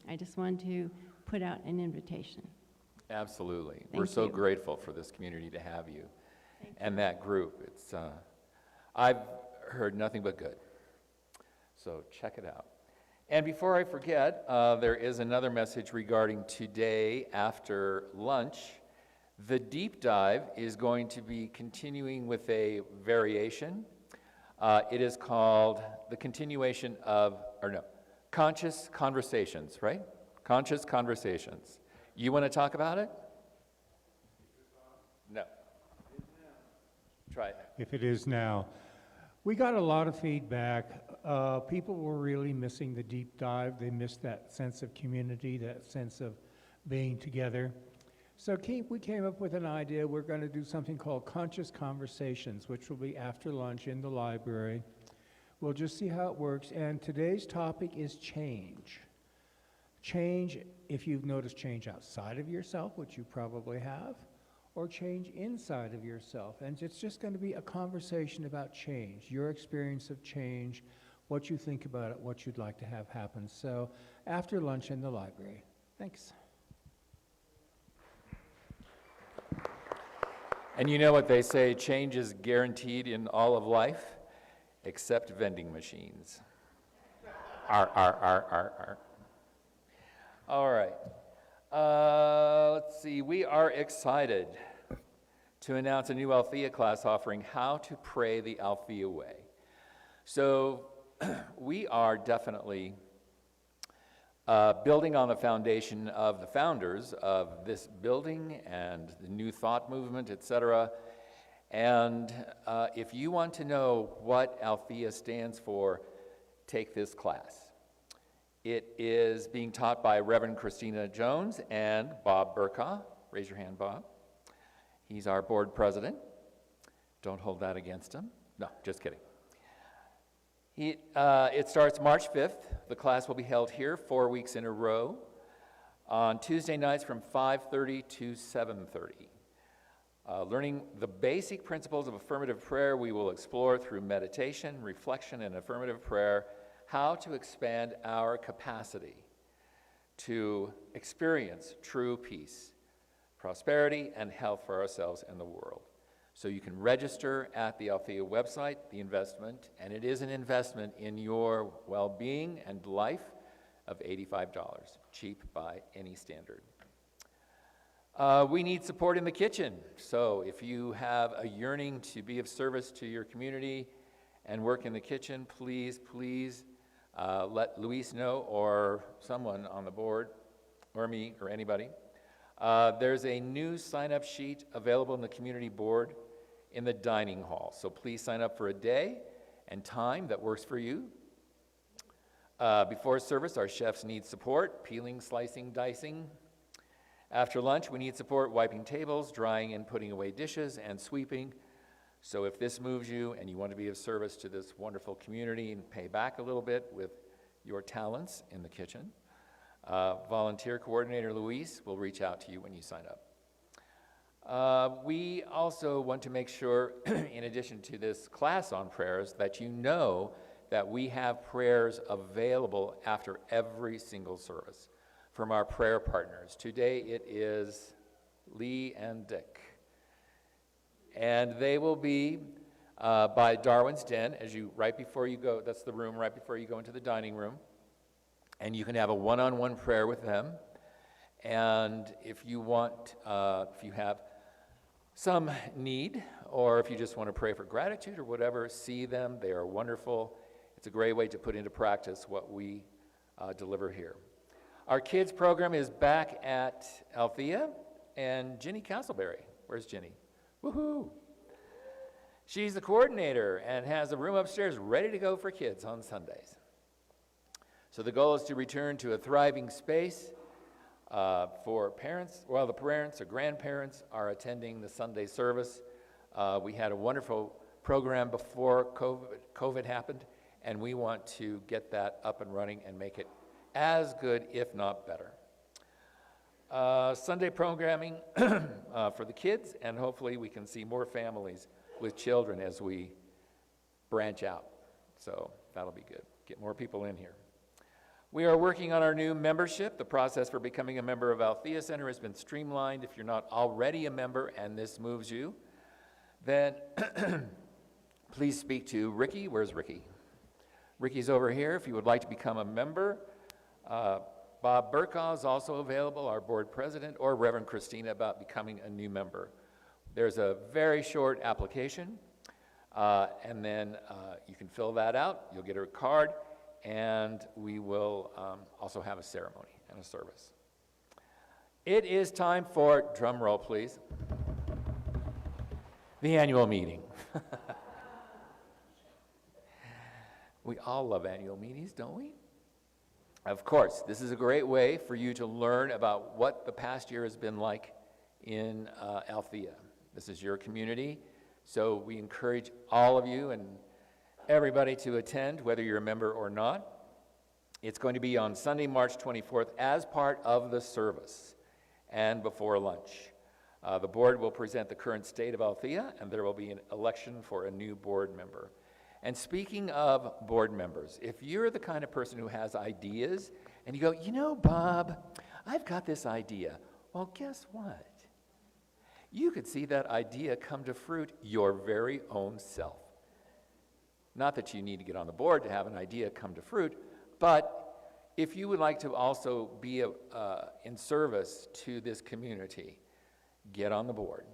I just wanted to put out an invitation. Absolutely. Thank We're so you. grateful for this community to have you and that group. It's, I've heard nothing but good. So check it out. And before I forget, there is another message regarding today after lunch. The deep dive is going to be continuing with a variation. It is called the continuation of, or no, conscious conversations, right? Conscious conversations. You want to talk about it? No. Try it. If it is now. We got a lot of feedback. People were really missing the deep dive. They missed that sense of community, that sense of being together. So we came up with an idea. We're going to do something called Conscious Conversations, which will be after lunch in the library. We'll just see how it works. And today's topic is change. Change, if you've noticed change outside of yourself, which you probably have, or change inside of yourself. And it's just going to be a conversation about change, your experience of change, what you think about it, what you'd like to have happen. So after lunch in the library. Thanks. And you know what they say, change is guaranteed in all of life, except vending machines. R. All right. Let's see, we are excited to announce a new Althea class offering How to Pray the Althea Way. So we are definitely building on the foundation of the founders of this building and the New Thought movement, etc. And if you want to know what Althea stands for, take this class. It is being taught by Reverend Christina Jones and Bob Burkaw. Raise your hand, Bob. He's our board president. Don't hold that against him. No, just kidding. It starts March 5th. The class will be held here 4 weeks in a row on Tuesday nights from 5:30 to 7:30. Learning the basic principles of affirmative prayer, we will explore through meditation, reflection, and affirmative prayer how to expand our capacity to experience true peace, prosperity, and health for ourselves and the world. So you can register at the Althea website, the investment, and it is an investment in your well-being and life of $85, cheap by any standard. We need support in the kitchen. So if you have a yearning to be of service to your community and work in the kitchen, please let Luis know, or someone on the board, or me, or anybody. There's a new sign-up sheet available in the community board in the dining hall. So please sign up for a day and time that works for you. Before service, our chefs need support, peeling, slicing, dicing. After lunch, we need support wiping tables, drying and putting away dishes, and sweeping. So if this moves you and you want to be of service to this wonderful community and pay back a little bit with your talents in the kitchen, volunteer coordinator Luis will reach out to you when you sign up. We also want to make sure, in addition to this class on prayers, that you know that we have prayers available after every single service from our prayer partners. Today it is Lee and Dick. And they will be by Darwin's Den, right before you go, that's the room right before you go into the dining room. And you can have a one-on-one prayer with them. And if you want, if you have some need, or if you just want to pray for gratitude or whatever, see them. They are wonderful. It's a great way to put into practice what we deliver here. Our kids program is back at Althea, and Ginny Castleberry. Where's Ginny? Woohoo! She's the coordinator and has a room upstairs ready to go for kids on Sundays. So the goal is to return to a thriving space for parents. While the parents or grandparents are attending the Sunday service. We had a wonderful program before COVID happened, and we want to get that up and running and make it as good, if not better. Sunday programming for the kids, and hopefully we can see more families with children as we branch out. So that'll be good. Get more people in here. We are working on our new membership. The process for becoming a member of Althea Center has been streamlined. If you're not already a member and this moves you, then please speak to Ricky. Where's Ricky? Ricky's over here if you would like to become a member. Bob Burkaw is also available, our board president, or Reverend Christina about becoming a new member. There's a very short application, and then you can fill that out. You'll get a card, and we will also have a ceremony and a service. It is time for, drum roll please, the annual meeting. We all love annual meetings, don't we? Of course, this is a great way for you to learn about what the past year has been like in Althea. This is your community, so we encourage all of you and everybody to attend, whether you're a member or not. It's going to be on Sunday, March 24th, as part of the service and before lunch. The board will present the current state of Althea, and there will be an election for a new board member. And speaking of board members, if you're the kind of person who has ideas and you go, you know, Bob, I've got this idea. Well, guess what? You could see that idea come to fruit your very own self. Not that you need to get on the board to have an idea come to fruit, but if you would like to also be in service to this community, get on the board.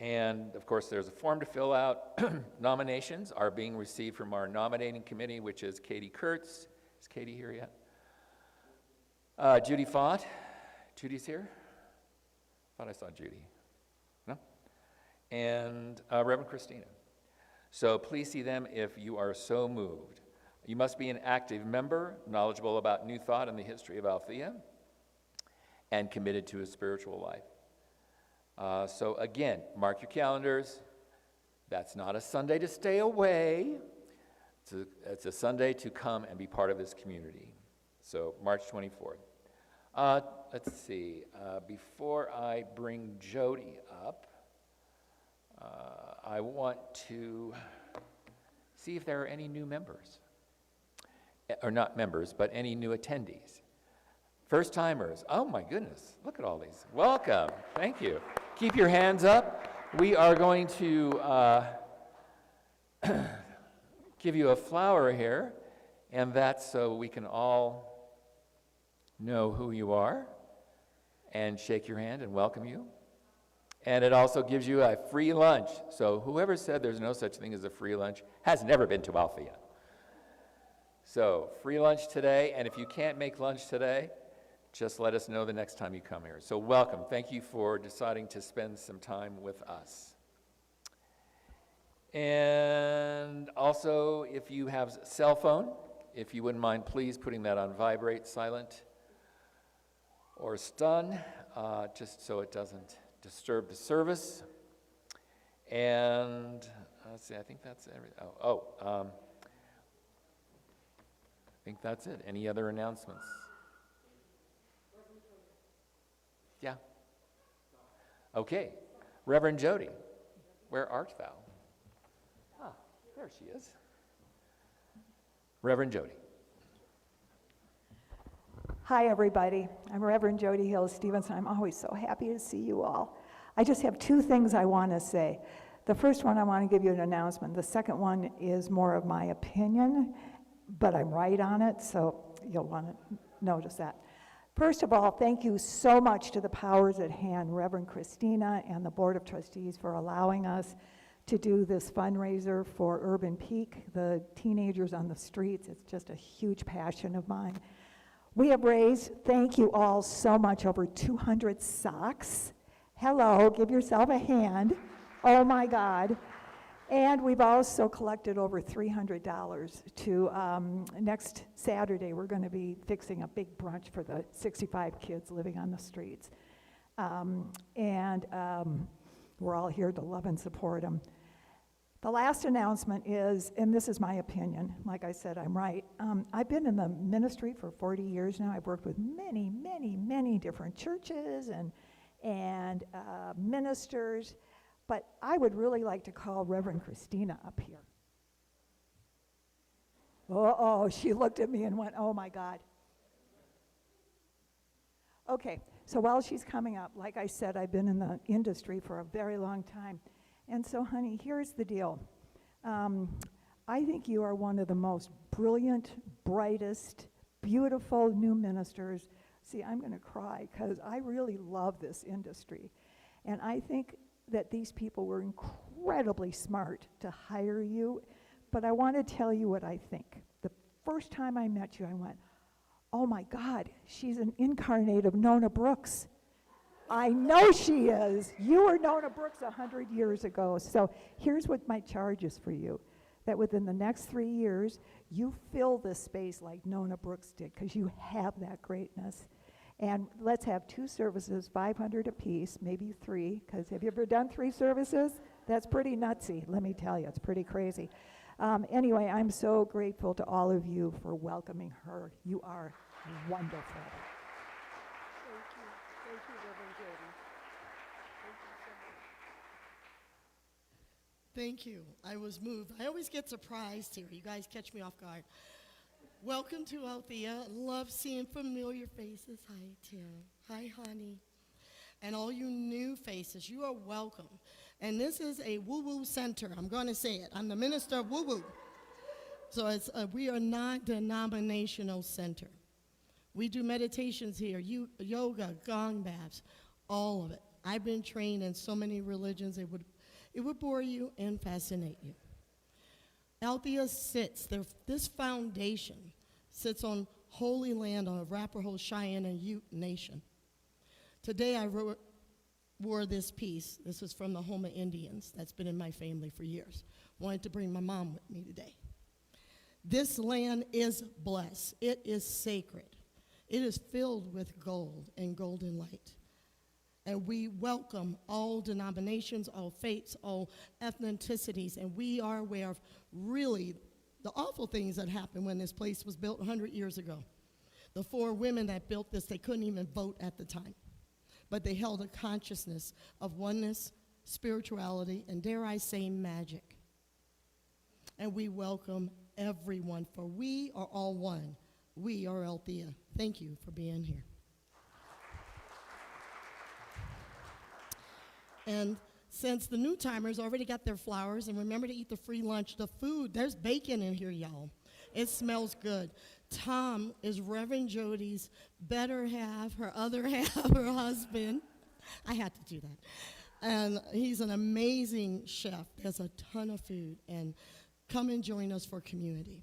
And of course, there's a form to fill out. Nominations are being received from our nominating committee, which is Katie Kurtz. Is Katie here yet? Judy Fott. Judy's here? Thought I saw Judy. No? And Reverend Christina. So please see them if you are so moved. You must be an active member, knowledgeable about New Thought and the history of Althea, and committed to a spiritual life. So again, mark your calendars. That's not a Sunday to stay away. It's a Sunday to come and be part of this community. So March 24th. Let's see. Before I bring Jody up, I want to see if there are any new members. Or not members, but any new attendees. First timers. Oh my goodness, look at all these. Welcome, thank you. Keep your hands up. We are going to give you a flower here, and that's so we can all know who you are and shake your hand and welcome you. And it also gives you a free lunch. So whoever said there's no such thing as a free lunch has never been to Althea. So free lunch today, and if you can't make lunch today, just let us know the next time you come here. So welcome. Thank you for deciding to spend some time with us. And also, if you have a cell phone, if you wouldn't mind, please putting that on vibrate, silent, or stun, just so it doesn't disturb the service. And let's see, I think that's everything. I think that's it. Any other announcements? Yeah. Okay. Reverend Jody, where art thou? Ah, there she is. Reverend Jody. Hi, everybody. I'm Reverend Jody Hill Stevenson. I'm always so happy to see you all. I just have two things I want to say. The first one, I want to give you an announcement. The second one is more of my opinion, but I'm right on it, so you'll want to notice that. First of all, thank you so much to the powers at hand, Reverend Christina and the Board of Trustees, for allowing us to do this fundraiser for Urban Peak, the teenagers on the streets. It's just a huge passion of mine. We have raised, thank you all so much, over 200 socks. Hello, give yourself a hand. Oh my God. And we've also collected over $300 to, next Saturday, we're going to be fixing a big brunch for the 65 kids living on the streets. We're all here to love and support them. The last announcement is, and this is my opinion, like I said, I'm right. I've been in the ministry for 40 years now. I've worked with many, many, many different churches and ministers. But I would really like to call Reverend Christina up here. Uh-oh, she looked at me and went, oh my God. Okay, so while she's coming up, like I said, I've been in the industry for a very long time. And so, honey, here's the deal. I think you are one of the most brilliant, brightest, beautiful new ministers. See, I'm going to cry because I really love this industry. And I think that these people were incredibly smart to hire you. But I want to tell you what I think. The first time I met you, I went, oh my God, she's an incarnate of Nona Brooks. I know she is. You were Nona Brooks 100 years ago. So here's what my charge is for you. That within the next 3 years, you fill this space like Nona Brooks did, because you have that greatness. And let's have 2 services, 500 apiece, maybe 3, because have you ever done 3 services? That's pretty nutsy, let me tell you. It's pretty crazy. Anyway, I'm so grateful to all of you for welcoming her. You are wonderful. Thank you, Reverend Jody. Thank you. I was moved. I always get surprised here. You guys catch me off guard. Welcome to Althea. Love seeing familiar faces. Hi, Tim. Hi, honey. And all you new faces, you are welcome. And this is a woo-woo center. I'm going to say it. I'm the minister of woo-woo. So we are not denominational center. We do meditations here, yoga, gong baths, all of it. I've been trained in so many religions, it would bore you and fascinate you. Althea this foundation sits on holy land on Arapaho, Cheyenne, and Ute Nation. Today I wore this piece. This is from the Houma Indians. That's been in my family for years. Wanted to bring my mom with me today. This land is blessed. It is sacred. It is filled with gold and golden light. And we welcome all denominations, all faiths, all ethnicities, and we are aware of really the awful things that happened when this place was built 100 years ago. The 4 women that built this, they couldn't even vote at the time. But they held a consciousness of oneness, spirituality, and dare I say, magic. And we welcome everyone, for we are all one. We are Althea. Thank you for being here. And since the new timers already got their flowers, and remember to eat the free lunch, the food, there's bacon in here, y'all. It smells good. Tom is Reverend Jody's better half, her other half, her husband. I had to do that. And he's an amazing chef. There's a ton of food. And come and join us for community.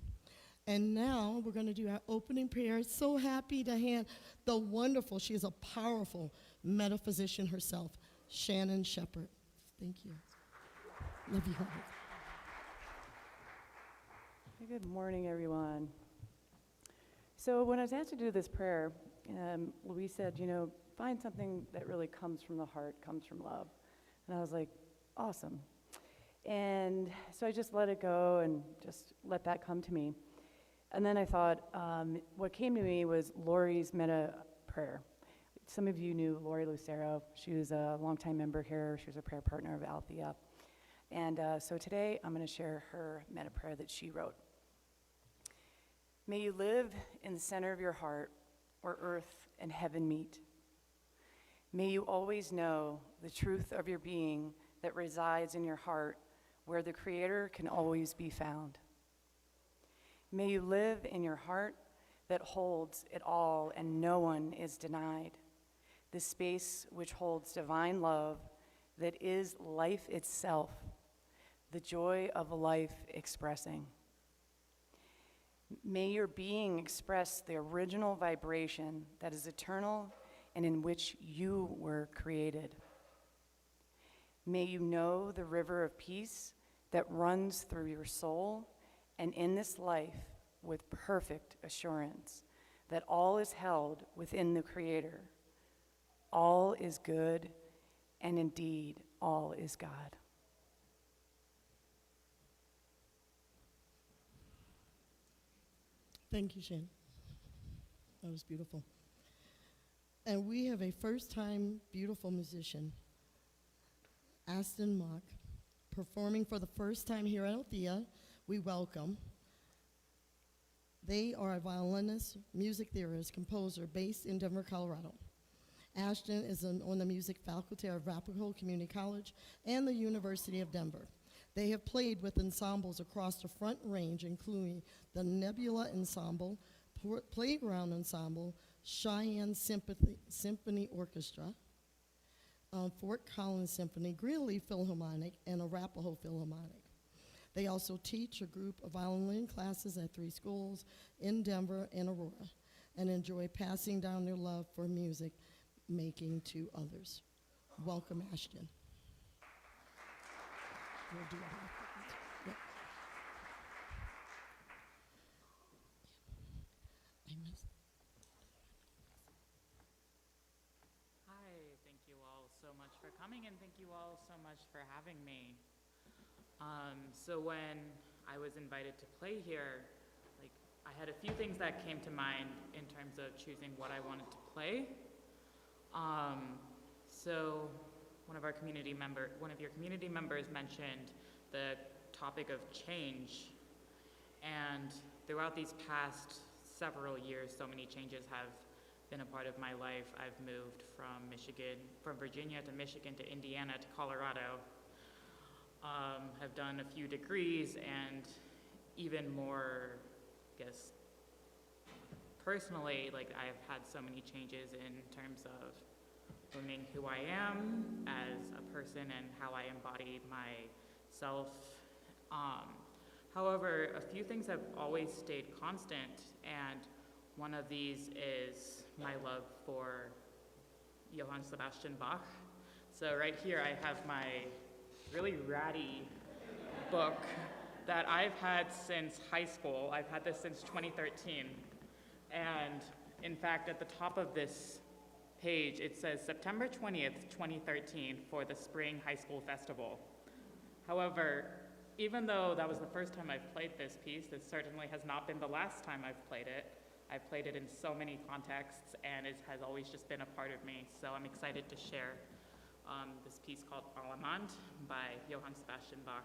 And now we're going to do our opening prayer. So happy to hand the wonderful, she is a powerful metaphysician herself, Shannon Shepherd. Thank you. Love you all. Good morning, everyone. So when I was asked to do this prayer, Louise said, find something that really comes from the heart, comes from love. And I was like, awesome. And so I just let it go and just let that come to me. And then I thought, what came to me was Lori's meta prayer. Some of you knew Lori Lucero. She was a longtime member here. She was a prayer partner of Althea. And so today I'm going to share her meta prayer that she wrote. May you live in the center of your heart where earth and heaven meet. May you always know the truth of your being that resides in your heart where the Creator can always be found. May you live in your heart that holds it all and no one is denied. The space which holds divine love that is life itself, the joy of life expressing. May your being express the original vibration that is eternal and in which you were created. May you know the river of peace that runs through your soul and in this life with perfect assurance that all is held within the Creator. All is good, and indeed, all is God. Thank you, Shannon. That was beautiful. And we have a first-time beautiful musician, Aston Mock, performing for the first time here at Althea. We welcome. They are a violinist, music theorist, composer based in Denver, Colorado. Ashton is on the music faculty of Arapahoe Community College and the University of Denver. They have played with ensembles across the Front Range, including the Nebula Ensemble, Playground Ensemble, Cheyenne Symphony Orchestra, Fort Collins Symphony, Greeley Philharmonic, and Arapahoe Philharmonic. They also teach a group of violin classes at 3 schools in Denver and Aurora, and enjoy passing down their love for music making to others. Welcome, Ashton. We'll do it afterwards. Yep. I missed. Hi, thank you all so much for coming, and thank you all so much for having me. So when I was invited to play here, I had a few things that came to mind in terms of choosing what I wanted to play. So one of your community members mentioned the topic of change, and throughout these past several years, so many changes have been a part of my life. I've moved from Virginia to Michigan to Indiana to Colorado. Have done a few degrees, and even more, I guess, personally, I've had so many changes in terms of learning who I am as a person and how I embody myself. However, a few things have always stayed constant, and one of these is my love for Johann Sebastian Bach. So right here I have my really ratty book that I've had since high school. I've had this since 2013. And in fact, at the top of this page, it says September 20th, 2013 for the Spring High School Festival. However, even though that was the first time I've played this piece, this certainly has not been the last time I've played it. I've played it in so many contexts, and it has always just been a part of me. So I'm excited to share this piece called Allemande by Johann Sebastian Bach.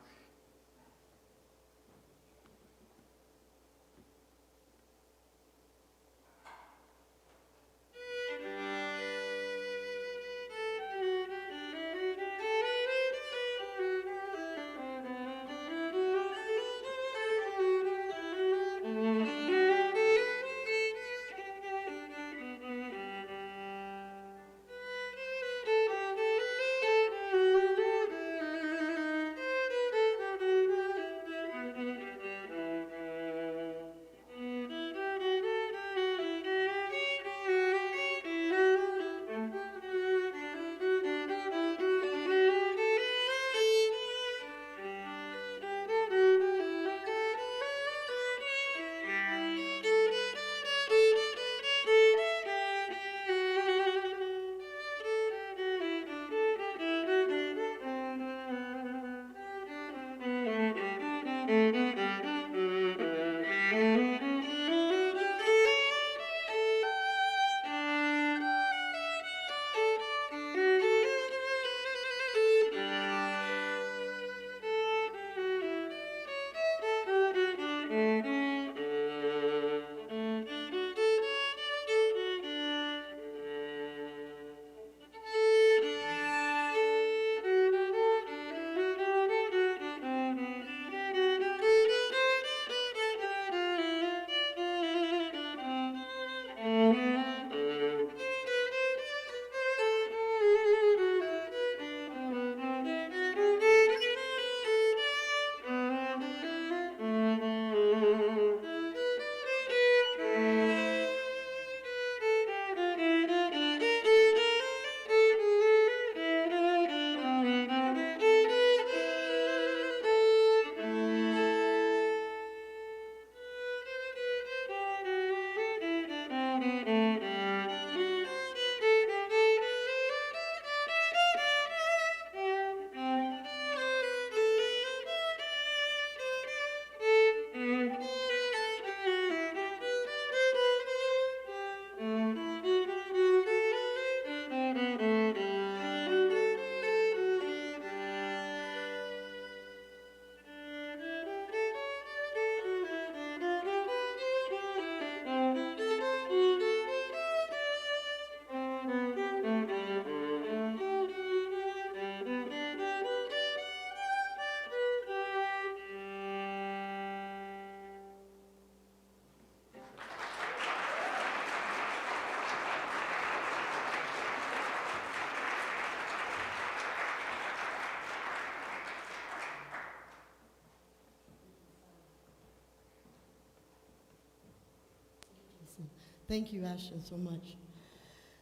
Thank you, Ashton, so much.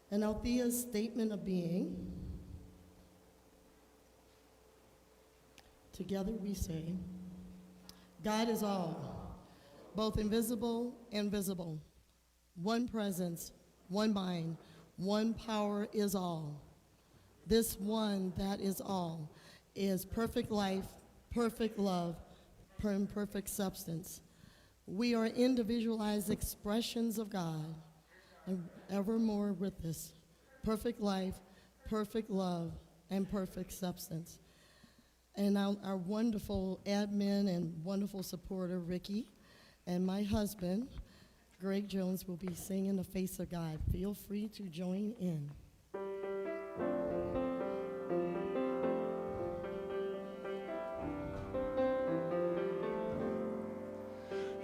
And Althea's statement of being, together we say, God is all, both invisible and visible. One presence, one mind, one power is all. This one that is all is perfect life, perfect love, and perfect substance. We are individualized expressions of God, and evermore with this perfect life, perfect love, and perfect substance. And our wonderful admin and wonderful supporter, Ricky, and my husband, Greg Jones, will be singing The Face of God. Feel free to join in.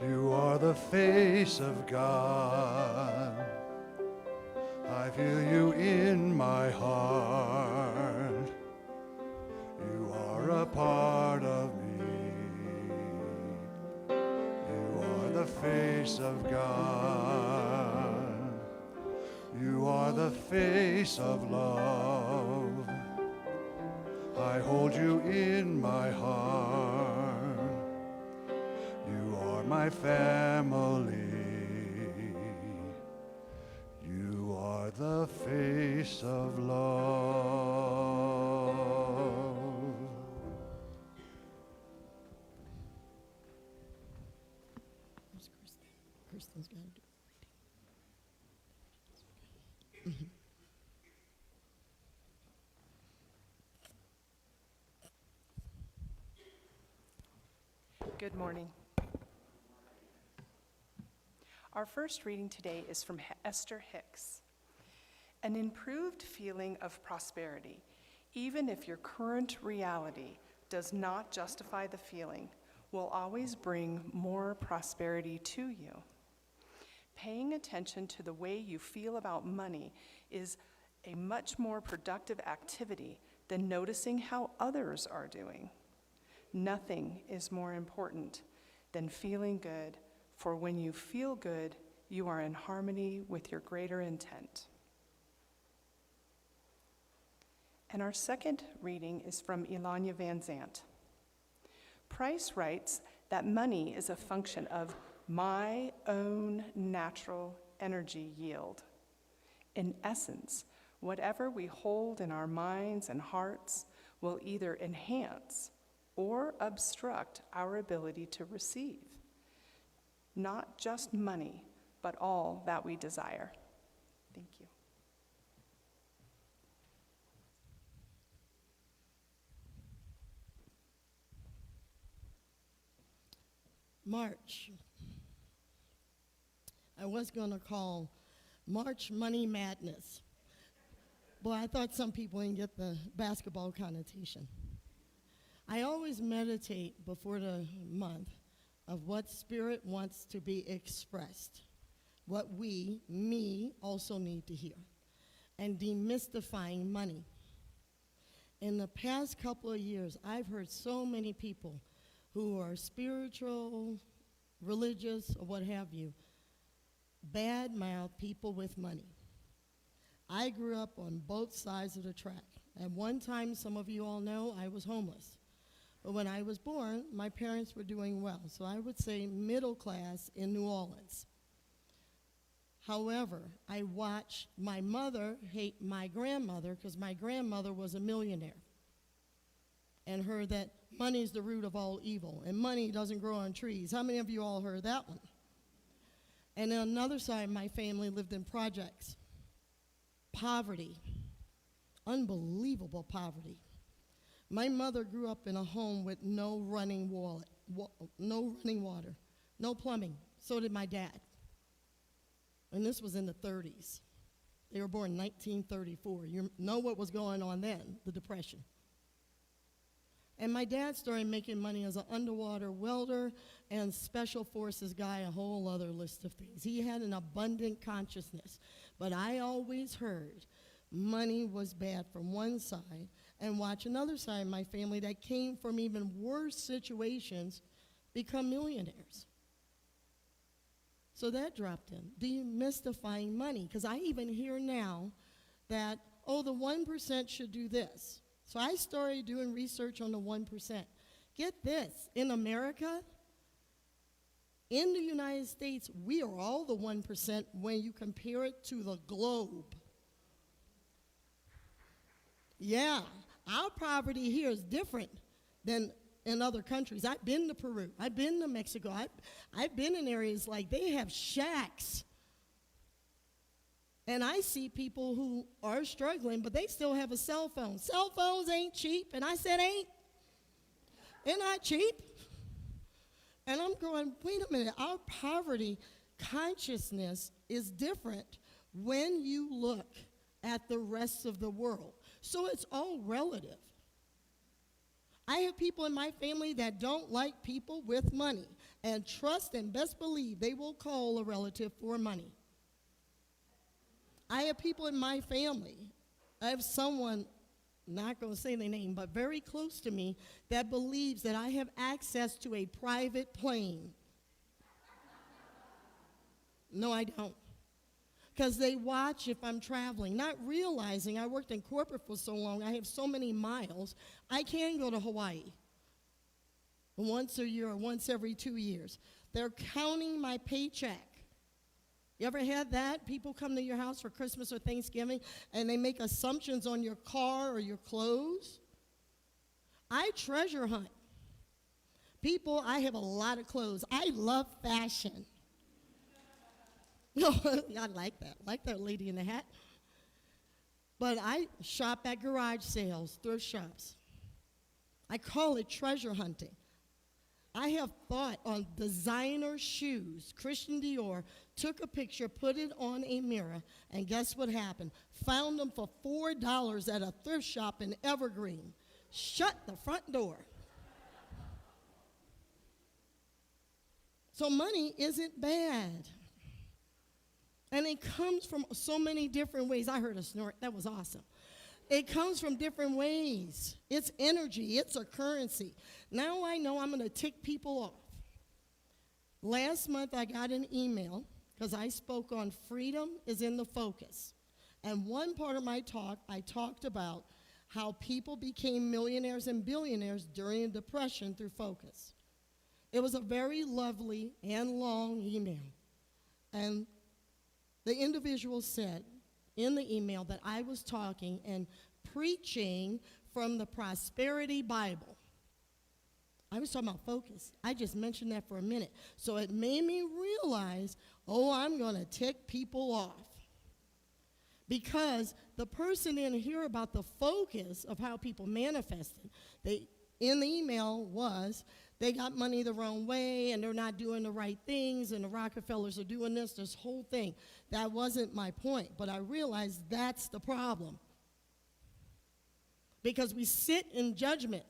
You are the face of God. I feel you in my heart. You are a part of me. You are the face of God. You are the face of love. I hold you in my heart. You are my family. You are the face of love. Where's Kristen? Kristen's got to do Good morning. Our first reading today is from Esther Hicks. An improved feeling of prosperity, even if your current reality does not justify the feeling, will always bring more prosperity to you. Paying attention to the way you feel about money is a much more productive activity than noticing how others are doing. Nothing is more important than feeling good, for when you feel good, you are in harmony with your greater intent. And our second reading is from Elanya Van Zant. Price writes that money is a function of my own natural energy yield. In essence, whatever we hold in our minds and hearts will either enhance or obstruct our ability to receive. Not just money, but all that we desire. Thank you. March. I was going to call March Money Madness. Boy, I thought some people didn't get the basketball connotation. I always meditate before the month of what spirit wants to be expressed, what me, also need to hear, and demystifying money. In the past couple of years, I've heard so many people who are spiritual, religious, or what have you, bad-mouth people with money. I grew up on both sides of the track. At one time, some of you all know, I was homeless. But when I was born, my parents were doing well. So I would say middle class in New Orleans. However, I watched my mother hate my grandmother because my grandmother was a millionaire and heard that money is the root of all evil and money doesn't grow on trees. How many of you all heard that one? And on another side, my family lived in projects. Poverty, unbelievable poverty. My mother grew up in a home with no running water, no plumbing. So did my dad. And this was in the 30s. They were born in 1934. You know what was going on then, the Depression. And my dad started making money as an underwater welder and special forces guy, a whole other list of things. He had an abundant consciousness. But I always heard money was bad from one side and watch another side of my family that came from even worse situations become millionaires. So that dropped in. Demystifying money. Because I even hear now that, oh, the 1% should do this. So I started doing research on the 1%. Get this, in America, in the United States, we are all the 1% when you compare it to the globe. Yeah, our poverty here is different than in other countries. I've been to Peru. I've been to Mexico. I've been in areas like they have shacks. And I see people who are struggling, but they still have a cell phone. Cell phones ain't cheap. And I said, ain't. They're not cheap. And I'm going, wait a minute. Our poverty consciousness is different when you look at the rest of the world. So it's all relative. I have people in my family that don't like people with money, and trust and best believe they will call a relative for money. I have people in my family, I have someone, not going to say their name, but very close to me, that believes that I have access to a private plane. No, I don't. Because they watch if I'm traveling, not realizing I worked in corporate for so long, I have so many miles, I can go to Hawaii once a year or once every 2 years. They're counting my paycheck. You ever had that? People come to your house for Christmas or Thanksgiving, and they make assumptions on your car or your clothes? I treasure hunt. People, I have a lot of clothes. I love fashion. No, I like that lady in the hat. But I shop at garage sales, thrift shops. I call it treasure hunting. I have thought on designer shoes. Christian Dior took a picture, put it on a mirror, and guess what happened? Found them for $4 at a thrift shop in Evergreen. Shut the front door. So money isn't bad. And it comes from so many different ways. I heard a snort. That was awesome. It comes from different ways. It's energy. It's a currency. Now I know I'm going to tick people off. Last month I got an email because I spoke on freedom is in the focus. And one part of my talk, I talked about how people became millionaires and billionaires during the Depression through focus. It was a very lovely and long email. And the individual said in the email that I was talking and preaching from the Prosperity Bible. I was talking about focus. I just mentioned that for a minute. So it made me realize, oh, I'm going to tick people off. Because the person didn't hear about the focus of how people manifested. In the email was, they got money the wrong way, and they're not doing the right things, and the Rockefellers are doing this whole thing. That wasn't my point, but I realized that's the problem. Because we sit in judgment.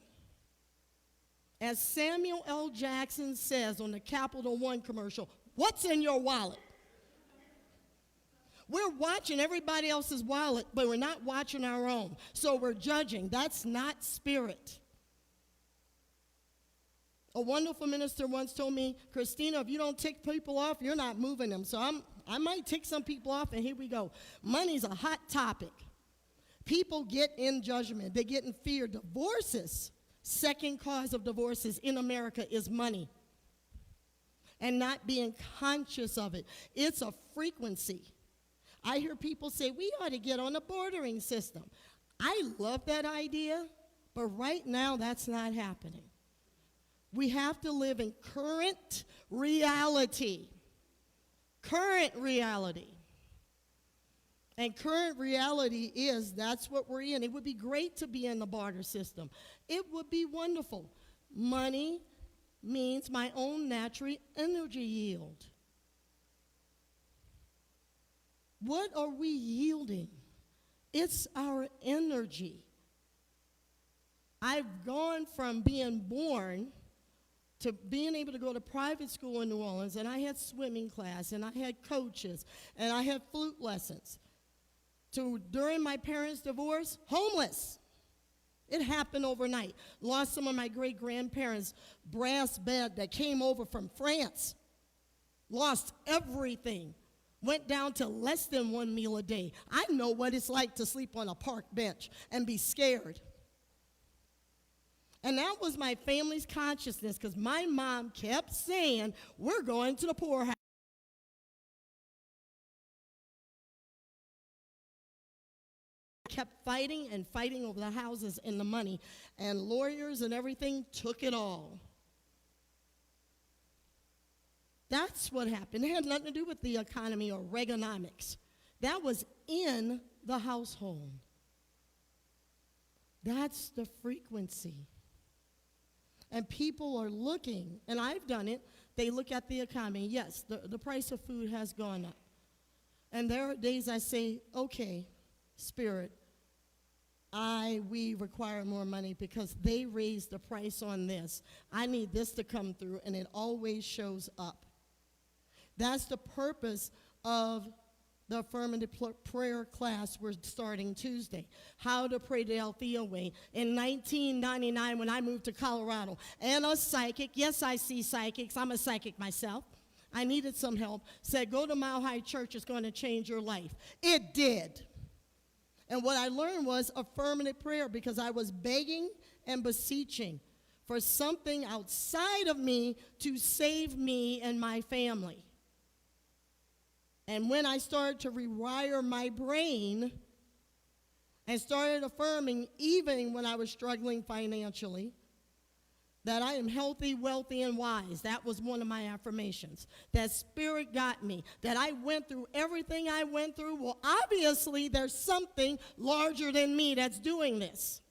As Samuel L. Jackson says on the Capital One commercial, what's in your wallet? We're watching everybody else's wallet, but we're not watching our own. So we're judging. That's not spirit. A wonderful minister once told me, Christina, if you don't tick people off, you're not moving them. So I might tick some people off, and here we go. Money's a hot topic. People get in judgment. They get in fear. Divorces, second cause of divorces in America is money and not being conscious of it. It's a frequency. I hear people say, we ought to get on a bartering system. I love that idea, but right now that's not happening. We have to live in current reality. Current reality. And current reality is that's what we're in. It would be great to be in the barter system. It would be wonderful. Money means my own natural energy yield. What are we yielding? It's our energy. I've gone from being born to being able to go to private school in New Orleans, and I had swimming class, and I had coaches, and I had flute lessons, to during my parents' divorce, homeless. It happened overnight. Lost some of my great-grandparents' brass bed that came over from France. lost everything, went down to less than 1 meal a day. I know what it's like to sleep on a park bench and be scared. And that was my family's consciousness, because my mom kept saying, we're going to the poorhouse. Kept fighting and fighting over the houses and the money, and lawyers and everything took it all. That's what happened. It had nothing to do with the economy or Reaganomics. That was in the household. That's the frequency. And people are looking, and I've done it, they look at the economy. Yes, the price of food has gone up. And there are days I say, okay, Spirit, we require more money because they raised the price on this. I need this to come through, and it always shows up. That's the purpose of the affirmative prayer class we're starting Tuesday. How to pray the Althea way. In 1999, when I moved to Colorado, and a psychic, yes, I see psychics, I'm a psychic myself, I needed some help, said, go to Mile High Church, it's going to change your life. It did. And what I learned was affirmative prayer, because I was begging and beseeching for something outside of me to save me and my family. And when I started to rewire my brain and started affirming, even when I was struggling financially, that I am healthy, wealthy, and wise. That was one of my affirmations. That Spirit got me. That I went through everything I went through. Well, obviously, there's something larger than me that's doing this.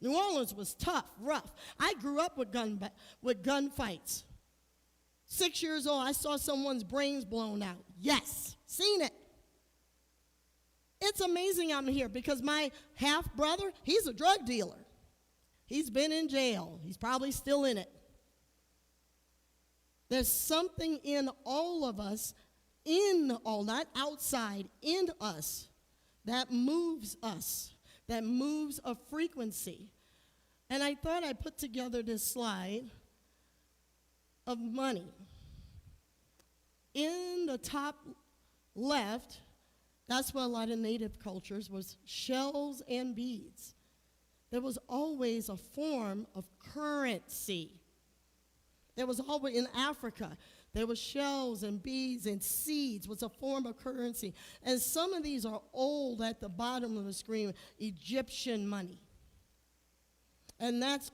New Orleans was tough, rough. I grew up with gunfights. 6 years old, I saw someone's brains blown out. Yes, seen it. It's amazing I'm here because my half-brother, he's a drug dealer. He's been in jail. He's probably still in it. There's something in all of us, not outside, in us, that moves a frequency. And I thought I'd put together this slide of money. In the top left, that's what a lot of native cultures was, shells and beads. There was always a form of currency. There was always, in Africa, there was shells and beads and seeds was a form of currency. And some of these are old at the bottom of the screen, Egyptian money. And there's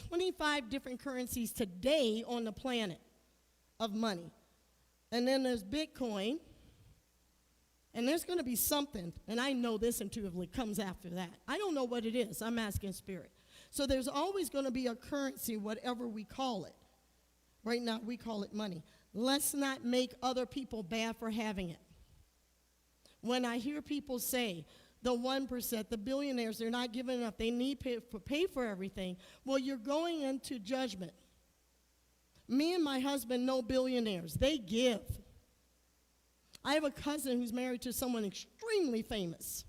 25 different currencies today on the planet of money. And then there's Bitcoin. And there's going to be something, and I know this intuitively, comes after that. I don't know what it is. I'm asking Spirit. So there's always going to be a currency, whatever we call it. Right now, we call it money. Let's not make other people bad for having it. When I hear people say, the 1%, the billionaires, they're not giving enough, they need to pay for everything, well, you're going into judgment. Me and my husband know billionaires. They give. I have a cousin who's married to someone extremely famous,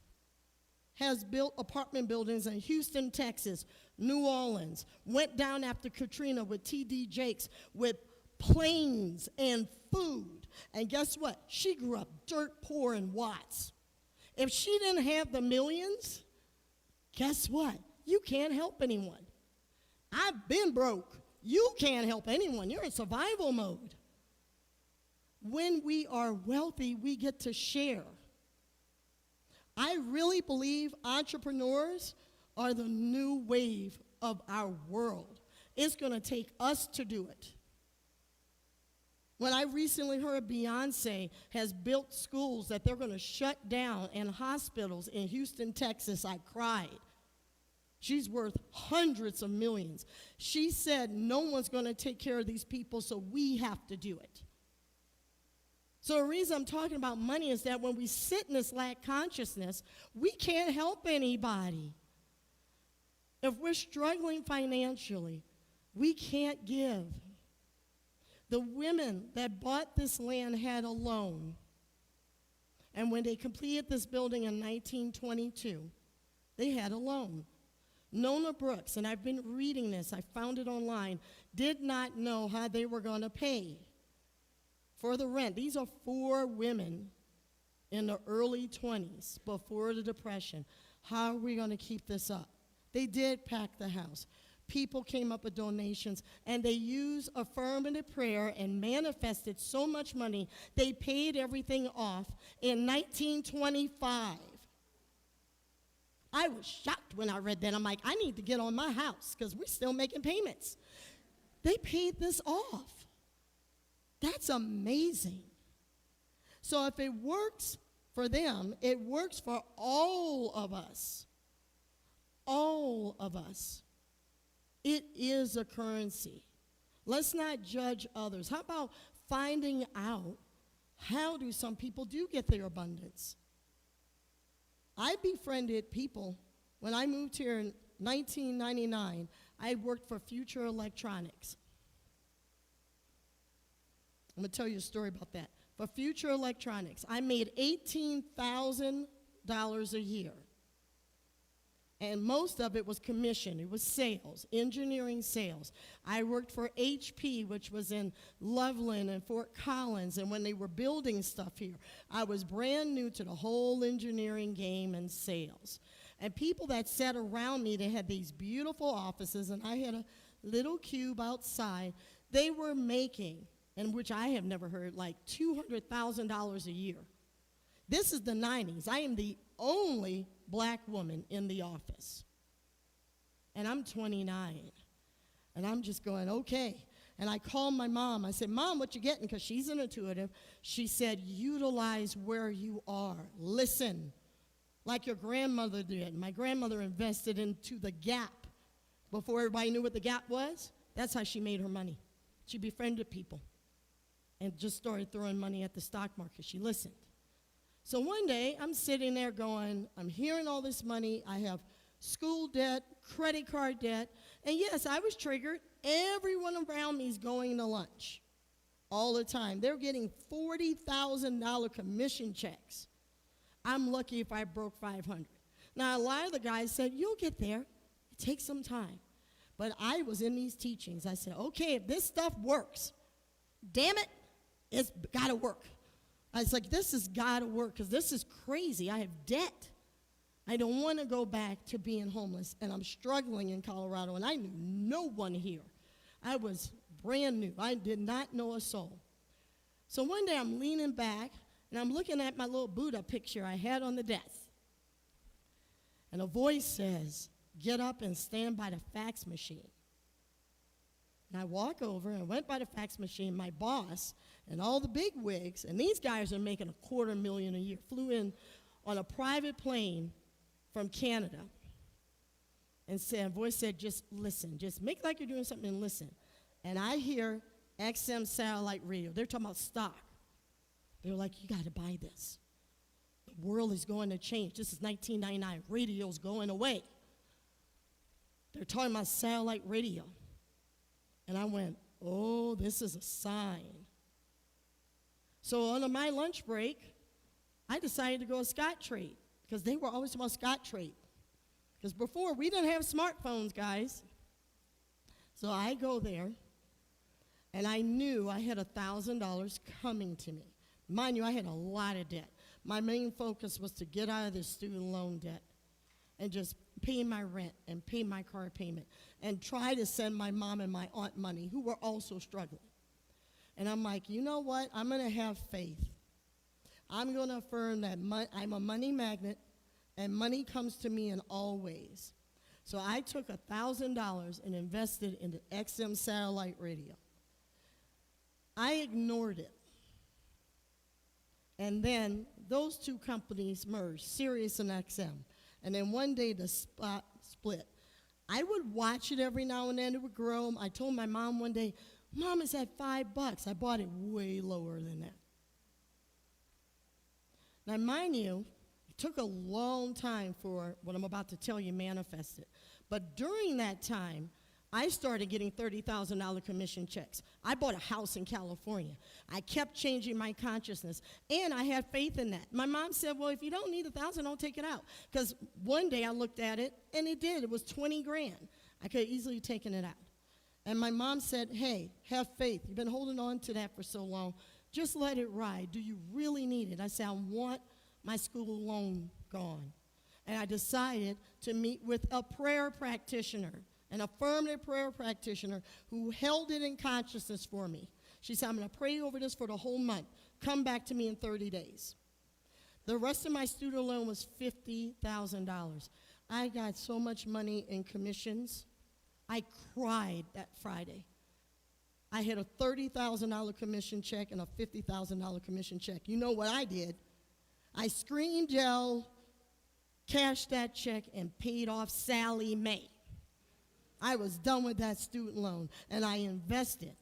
has built apartment buildings in Houston, Texas, New Orleans, went down after Katrina with T.D. Jakes with planes and food. And guess what? She grew up dirt poor in Watts. If she didn't have the millions, guess what? You can't help anyone. I've been broke. You can't help anyone. You're in survival mode. When we are wealthy, we get to share. I really believe entrepreneurs are the new wave of our world. It's going to take us to do it. When I recently heard Beyonce has built schools that they're going to shut down and hospitals in Houston, Texas, I cried. She's worth hundreds of millions. She said no one's going to take care of these people, so we have to do it. So the reason I'm talking about money is that when we sit in this lack consciousness, we can't help anybody. If we're struggling financially, we can't give. The women that bought this land had a loan. And when they completed this building in 1922, they had a loan. Nona Brooks, and I've been reading this, I found it online, did not know how they were going to pay. for the rent. These are 4 women in the early 20s before the Depression. How are we going to keep this up? They did pack the house. People came up with donations, and they used affirmative prayer and manifested so much money, they paid everything off in 1925. I was shocked when I read that. I'm like, I need to get on my house because we're still making payments. They paid this off. That's amazing. So if it works for them, it works for all of us. All of us. It is a currency. Let's not judge others. How about finding out how do some people do get their abundance? I befriended people. When I moved here in 1999, I worked for Future Electronics. I'm going to tell you a story about that. For Future Electronics, I made $18,000 a year. And most of it was commission. It was sales, engineering sales. I worked for HP, which was in Loveland and Fort Collins, and when they were building stuff here, I was brand new to the whole engineering game and sales. And people that sat around me, they had these beautiful offices, and I had a little cube outside. They were making, and which I have never heard, like $200,000 a year. This is the 90s. I am the only black woman in the office. And I'm 29. And I'm just going, okay. And I called my mom. I said, Mom, what you getting? Because she's an intuitive. She said, utilize where you are. Listen, like your grandmother did. My grandmother invested into the Gap before everybody knew what the Gap was. That's how she made her money. She befriended people and just started throwing money at the stock market. She listened. So one day, I'm sitting there going, I'm hearing all this money. I have school debt, credit card debt. And yes, I was triggered. Everyone around me is going to lunch all the time. They're getting $40,000 commission checks. I'm lucky if I broke 500. Now, a lot of the guys said, you'll get there. It takes some time. But I was in these teachings. I said, okay, if this stuff works, damn it, it's got to work. I was like, this has got to work because this is crazy. I have debt. I don't want to go back to being homeless, and I'm struggling in Colorado, and I knew no one here. I was brand new. I did not know a soul. So one day I'm leaning back, and I'm looking at my little Buddha picture I had on the desk. And a voice says, get up and stand by the fax machine. And I walk over and went by the fax machine. My boss and all the big wigs, and these guys are making $250,000 a year, flew in on a private plane from Canada. And a voice said, just listen. Just make like you're doing something and listen. And I hear XM satellite radio. They're talking about stock. They're like, you got to buy this. The world is going to change. This is 1999. Radio's going away. They're talking about satellite radio. And I went, oh, this is a sign. So on my lunch break, I decided to go Scottrade because they were always talking about Scottrade. Because before, we didn't have smartphones, guys. So I go there, and I knew I had $1,000 coming to me. Mind you, I had a lot of debt. My main focus was to get out of this student loan debt and just pay my rent and pay my car payment and try to send my mom and my aunt money, who were also struggling. And I'm like, you know what? I'm going to have faith. I'm going to affirm that I'm a money magnet, and money comes to me in all ways. So I took $1,000 and invested in the XM satellite radio. I ignored it. And then those two companies merged, Sirius and XM. And then one day the split. I would watch it every now and then. It would grow. I told my mom one day, Mom, it's at $5. I bought it way lower than that. Now, mind you, it took a long time for what I'm about to tell you manifested. But during that time, I started getting $30,000 commission checks. I bought a house in California. I kept changing my consciousness, and I had faith in that. My mom said, well, if you don't need $1,000, don't take it out. Because one day I looked at it, and it did. It was $20,000. I could have easily taken it out. And my mom said, hey, have faith. You've been holding on to that for so long. Just let it ride. Do you really need it? I said, I want my school loan gone. And I decided to meet with a prayer practitioner, an affirmative prayer practitioner who held it in consciousness for me. She said, I'm going to pray over this for the whole month. Come back to me in 30 days. The rest of my student loan was $50,000. I got so much money in commissions. I cried that Friday. I had a $30,000 commission check and a $50,000 commission check. You know what I did? I screened yelled, cashed that check, and paid off Sally Mae. I was done with that student loan, and I invested.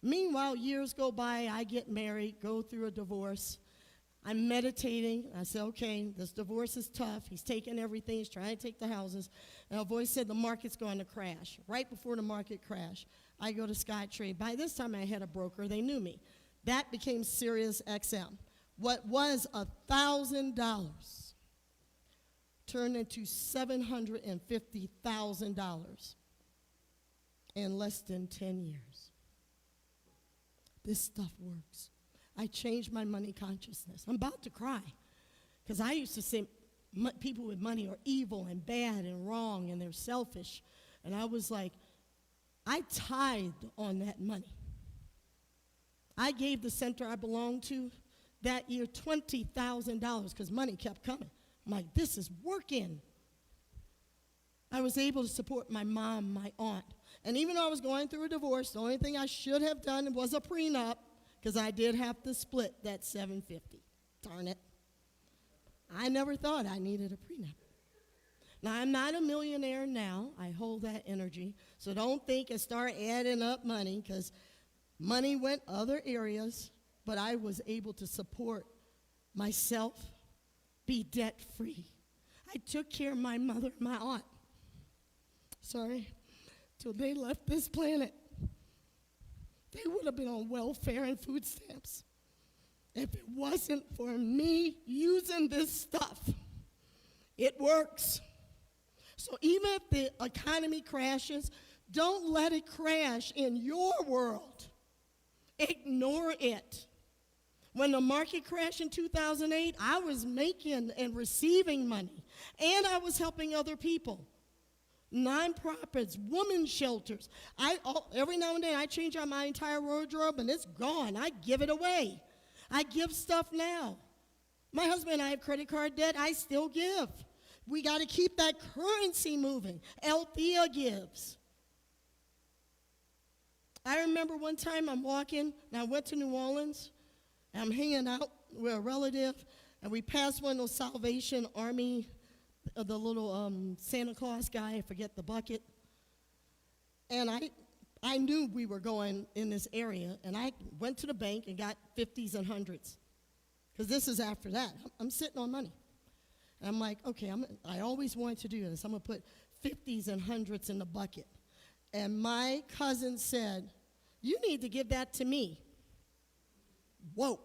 Meanwhile, years go by, I get married, go through a divorce. I'm meditating. I said, okay, this divorce is tough. He's taking everything. He's trying to take the houses. And a voice said the market's going to crash. Right before the market crashed, I go to SkyTrade. By this time, I had a broker. They knew me. That became Sirius XM. What was $1,000 turned into $750,000 in less than 10 years. This stuff works. I changed my money consciousness. I'm about to cry because I used to say people with money are evil and bad and wrong and they're selfish. And I was like, I tithed on that money. I gave the center I belonged to that year $20,000 because money kept coming. I'm like, this is working. I was able to support my mom, my aunt. And even though I was going through a divorce, the only thing I should have done was a prenup because I did have to split that $750. Darn it. I never thought I needed a prenup. Now, I'm not a millionaire now. I hold that energy. So don't think and start adding up money because money went other areas, but I was able to support myself, be debt-free. I took care of my mother and my aunt. Till they left this planet. They would have been on welfare and food stamps if it wasn't for me using this stuff. It works. So even if the economy crashes, don't let it crash in your world. Ignore it. When the market crashed in 2008, I was making and receiving money, and I was helping other people. Nonprofits, women's shelters. Every now and then I change out my entire wardrobe and it's gone. I give it away. I give stuff now. My husband and I have credit card debt. I still give. We got to keep that currency moving. Althea gives. I remember one time I'm walking and I went to New Orleans. And I'm hanging out with a relative and we passed one of those Salvation Army the little Santa Claus guy, I forget the bucket. And I knew we were going in this area, and I went to the bank and got 50s and 100s. Because this is after that. I'm sitting on money. And I'm like, okay, I always wanted to do this. I'm going to put 50s and 100s in the bucket. And my cousin said, you need to give that to me. Whoa.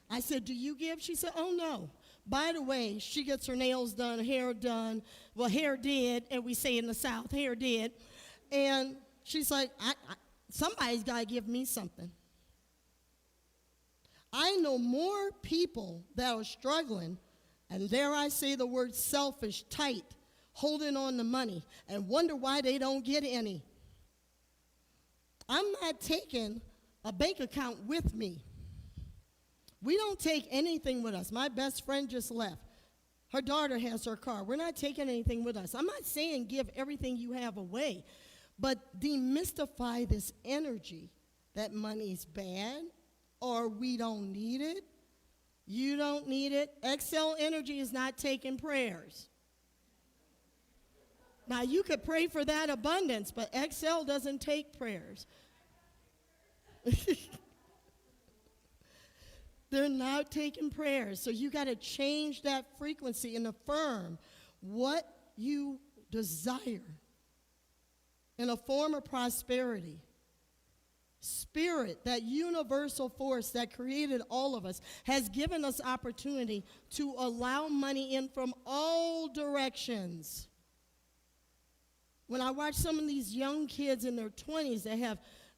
I said, do you give? She said, oh, no. By the way, she gets her nails done, hair done. Well, hair did, and we say in the South, hair did. And she's like, somebody's got to give me something. I know more people that are struggling, and dare I say the word selfish, tight, holding on to money, and wonder why they don't get any. I'm not taking a bank account with me. We don't take anything with us. My best friend just left. Her daughter has her car. We're not taking anything with us. I'm not saying give everything you have away, but demystify this energy that money's bad or we don't need it. You don't need it. Excel Energy is not taking prayers. Now, you could pray for that abundance, but Excel doesn't take prayers. They're not taking prayers. So you got to change that frequency and affirm what you desire in a form of prosperity. Spirit, that universal force that created all of us, has given us opportunity to allow money in from all directions. When I watch some of these young kids in their 20s that have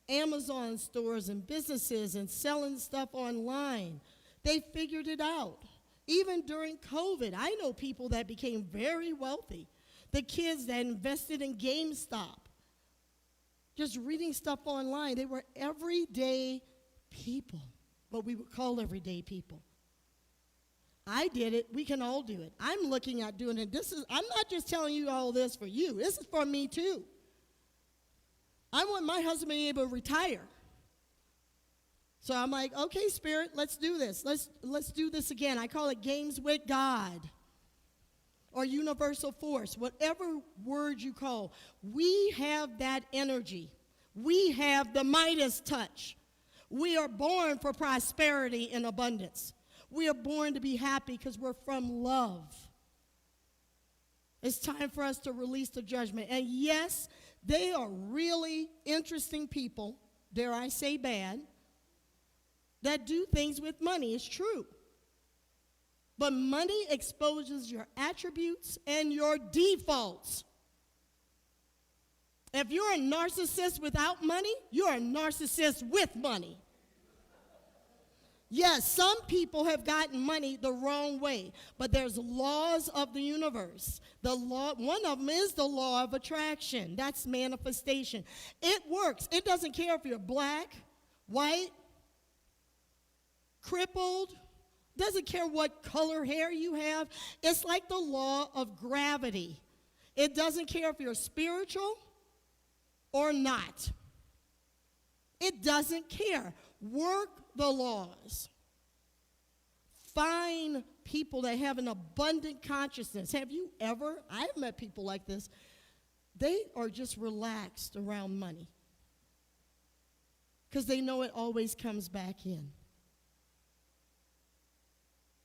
Amazon stores and businesses and selling stuff online. They figured it out. Even during COVID, I know people that became very wealthy. The kids that invested in GameStop, just reading stuff online. They were everyday people, what we would call everyday people. I did it. We can all do it. I'm looking at doing it. I'm not just telling you all this for you. This is for me too. I want my husband to be able to retire. So I'm like, okay, Spirit, let's do this. Let's do this again. I call it games with God or universal force, whatever word you call. We have that energy. We have the Midas touch. We are born for prosperity and abundance. We are born to be happy because we're from love. It's time for us to release the judgment. And yes, they are really interesting people, dare I say bad, that do things with money. It's true. But money exposes your attributes and your defaults. If you're a narcissist without money, you're a narcissist with money. Yes, some people have gotten money the wrong way, but there's laws of the universe. One of them is the law of attraction. That's manifestation. It works. It doesn't care if you're black, white, crippled, doesn't care what color hair you have. It's like the law of gravity. It doesn't care if you're spiritual or not. It doesn't care. Work the laws. Find people that have an abundant consciousness. I've met people like this. They are just relaxed around money because they know it always comes back in.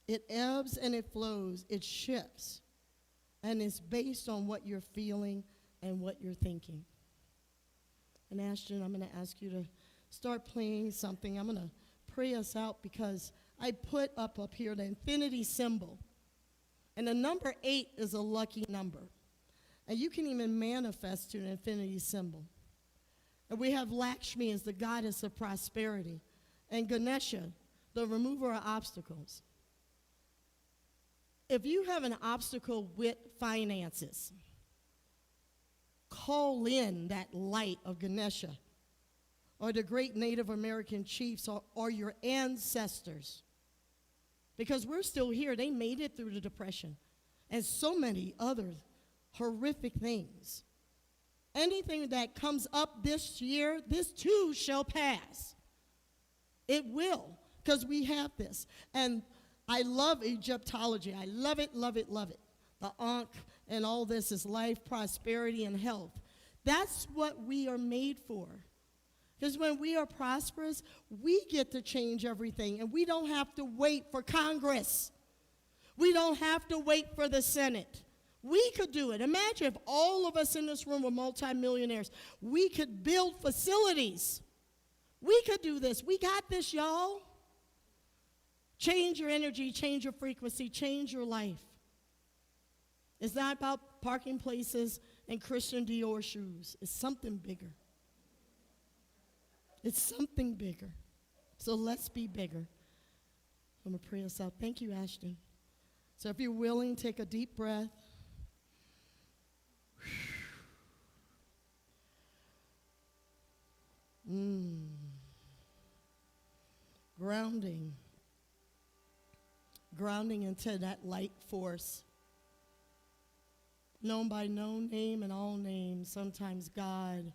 It ebbs and it flows. It shifts. And it's based on what you're feeling and what you're thinking. And Ashton, I'm going to ask you to start playing something. I'm going to pray us out because I put up here the infinity symbol. And the number 8 is a lucky number. And you can even manifest to an infinity symbol. And we have Lakshmi as the goddess of prosperity. And Ganesha, the remover of obstacles. If you have an obstacle with finances, call in that light of Ganesha or the great Native American chiefs or your ancestors. Because we're still here. They made it through the Depression and so many other horrific things. Anything that comes up this year, this too shall pass. It will, because we have this. And I love Egyptology. I love it, love it, love it. The Ankh and all this is life, prosperity, and health. That's what we are made for. Because when we are prosperous, we get to change everything. And we don't have to wait for Congress. We don't have to wait for the Senate. We could do it. Imagine if all of us in this room were multimillionaires. We could build facilities. We could do this. We got this, y'all. Change your energy, change your frequency, change your life. It's not about parking places and Christian Dior shoes. It's something bigger. It's something bigger. So let's be bigger. I'm going to pray us out. Thank you, Ashton. So if you're willing, take a deep breath. Grounding into that light force, known by no name and all names, sometimes God,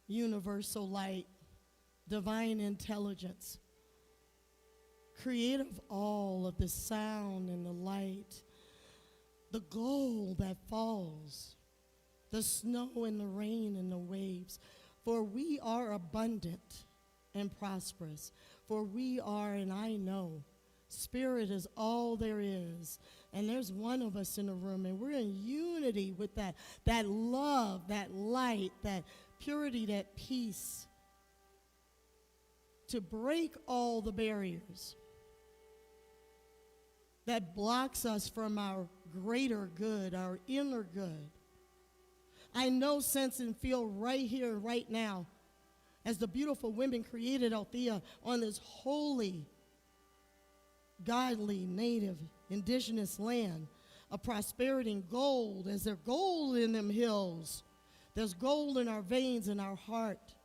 universal light, divine intelligence, creator of all of the sound and the light, the gold that falls, the snow and the rain and the waves. For we are abundant and prosperous. For we are, and I know, Spirit is all there is. And there's one of us in the room, and we're in unity with that love, that light, that purity, that peace, to break all the barriers that blocks us from our greater good, our inner good. I know, sense, and feel right here, right now, as the beautiful women created Althea on this holy, godly, native, indigenous land of prosperity and gold, as there's gold in them hills. There's gold in our veins and our heart.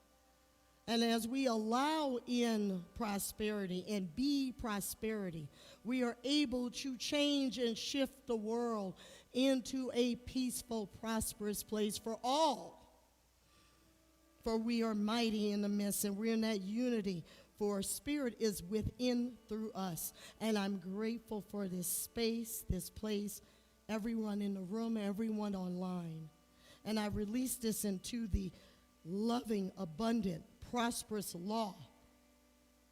And as we allow in prosperity and be prosperity, we are able to change and shift the world into a peaceful, prosperous place for all. For we are mighty in the midst, and we're in that unity, for our spirit is within through us. And I'm grateful for this space, this place, everyone in the room, everyone online. And I release this into the loving, abundant, prosperous law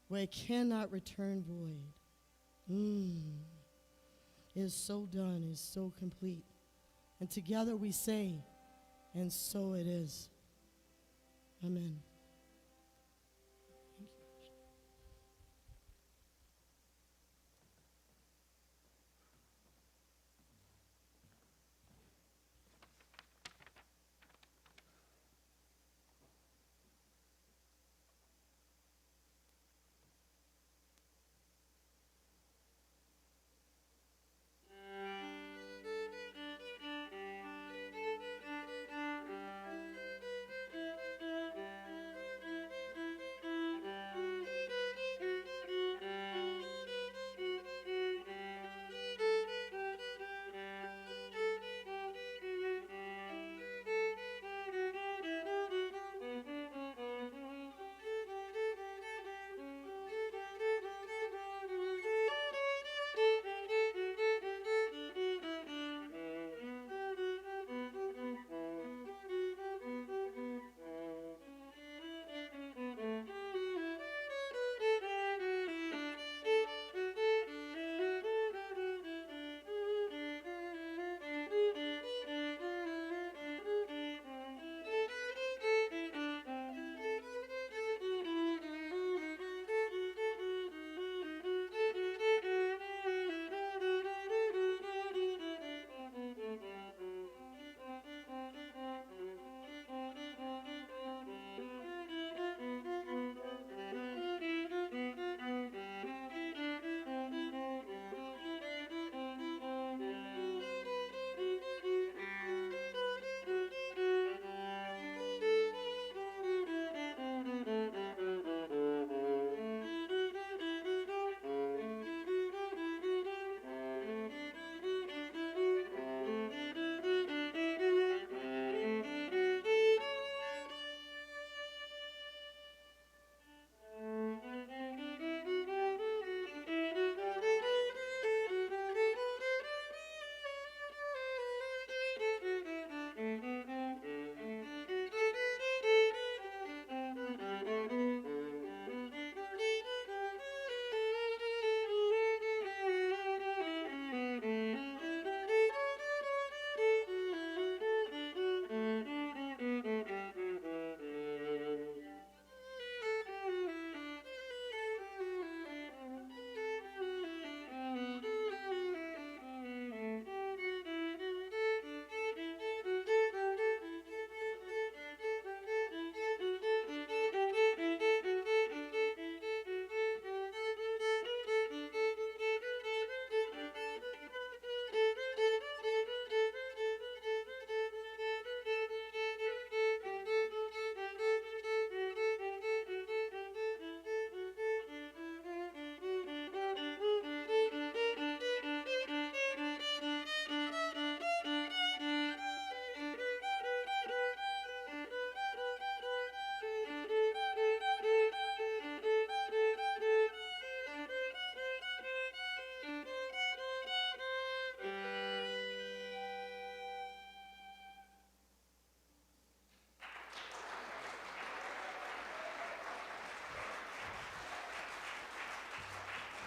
where it cannot return void. It is so done, it is so complete. And together we say, and so it is. Amen.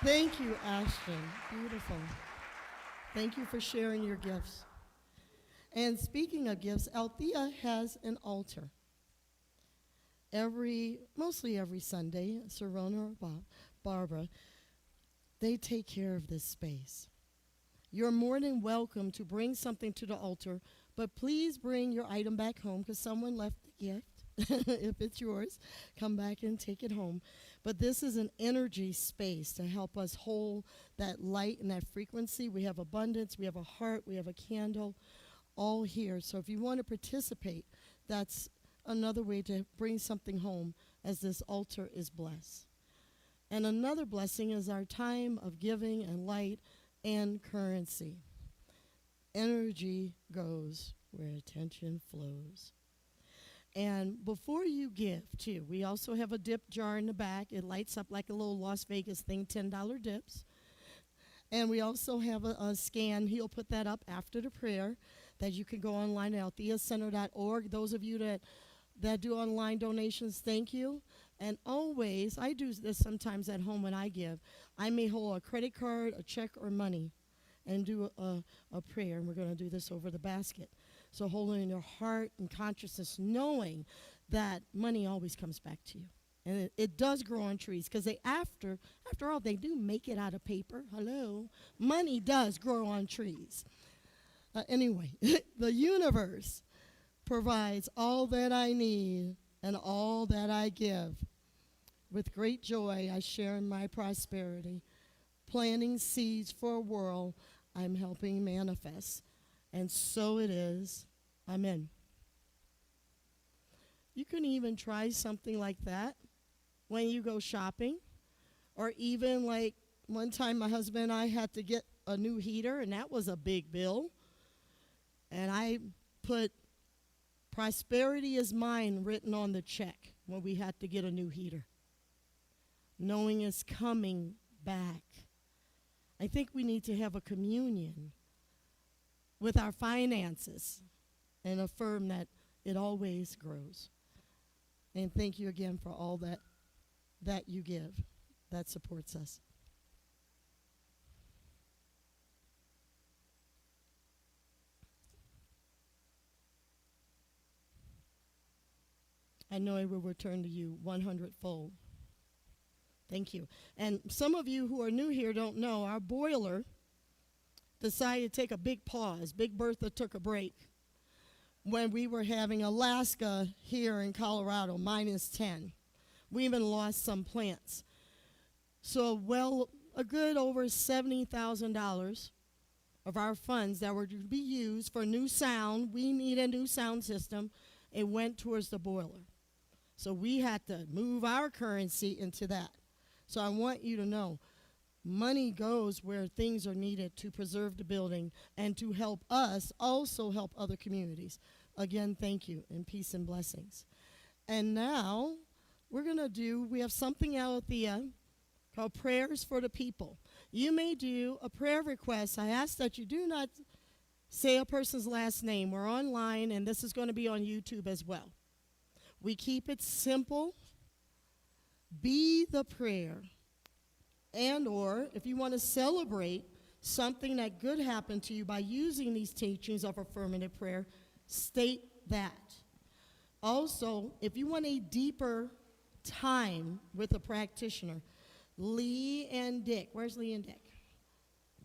Thank you, Ashton. Beautiful. Thank you for sharing your gifts. And speaking of gifts, Althea has an altar. Mostly every Sunday, Serona or Barbara, they take care of this space. You're more than welcome to bring something to the altar, but please bring your item back home because someone left the gift. if it's yours, come back and take it home. But this is an energy space to help us hold that light and that frequency. We have abundance, we have a heart, we have a candle, all here. So if you want to participate, that's another way to bring something home as this altar is blessed. And another blessing is our time of giving and light and currency. Energy goes where attention flows. And before you give, too, we also have a dip jar in the back. It lights up like a little Las Vegas thing, $10 dips. And we also have a scan. He'll put that up after the prayer that you can go online at altheacenter.org. Those of you that do online donations, thank you. And always, I do this sometimes at home when I give, I may hold a credit card, a check, or money and do a prayer. And we're going to do this over the basket. So holding in your heart and consciousness, knowing that money always comes back to you. And it does grow on trees because after all, they do make it out of paper. Hello. Money does grow on trees. Anyway, the universe provides all that I need and all that I give. With great joy, I share in my prosperity, planting seeds for a world I'm helping manifest. And so it is. Amen. You can even try something like that when you go shopping, or even like one time my husband and I had to get a new heater, and that was a big bill. And I put prosperity is mine written on the check when we had to get a new heater, knowing it's coming back. I think we need to have a communion with our finances and affirm that it always grows. And thank you again for all that you give that supports us. I know I will return to you 100-fold. Thank you. And some of you who are new here don't know, our boiler decided to take a big pause. Big Bertha took a break when we were having Alaska here in Colorado, -10. We even lost some plants. So, a good over $70,000 of our funds that were to be used for new sound, we need a new sound system, it went towards the boiler. So we had to move our currency into that. So I want you to know, money goes where things are needed to preserve the building and to help us also help other communities. Again, thank you, and peace and blessings. And now we have something out at the end called Prayers for the People. You may do a prayer request. I ask that you do not say a person's last name. We're online, and this is going to be on YouTube as well. We keep it simple. Be the prayer. And or if you want to celebrate something that good happened to you by using these teachings of affirmative prayer, state that. Also, if you want a deeper time with a practitioner, Lee and Dick, where's Lee and Dick?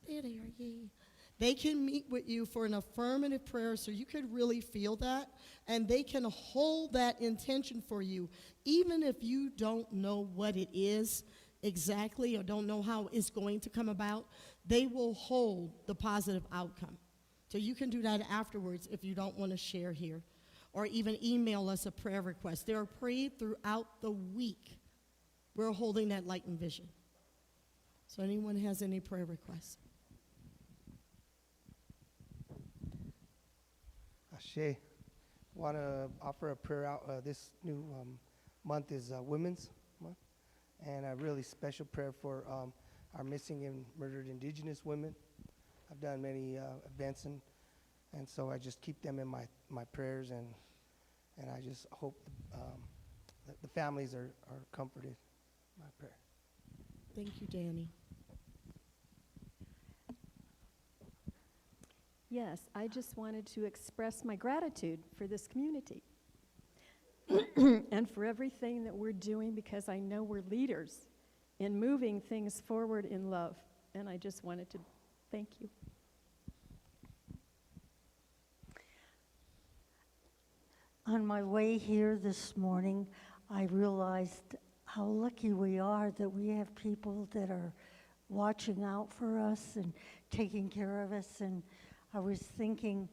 There they are, yay. They can meet with you for an affirmative prayer so you could really feel that, and they can hold that intention for you, even if you don't know what it is exactly or don't know how it's going to come about. They will hold the positive outcome. So you can do that afterwards if you don't want to share here, or even email us a prayer request. They are prayed throughout the week. We're holding that light and vision. So anyone has any prayer requests? Ashe, want to offer a prayer out. This new month is Women's Month, and a really special prayer for our missing and murdered Indigenous women. I've done many events, and so I just keep them in my prayers, and I just hope that the families are comforted. My prayer. Thank you, Danny. Yes, I just wanted to express my gratitude for this community and for everything that we're doing, because I know we're leaders in moving things forward in love, and I just wanted to thank you. On On my way here this morning, I realized how lucky we are that we have people that are watching out for us and taking care of us. And I was thinking,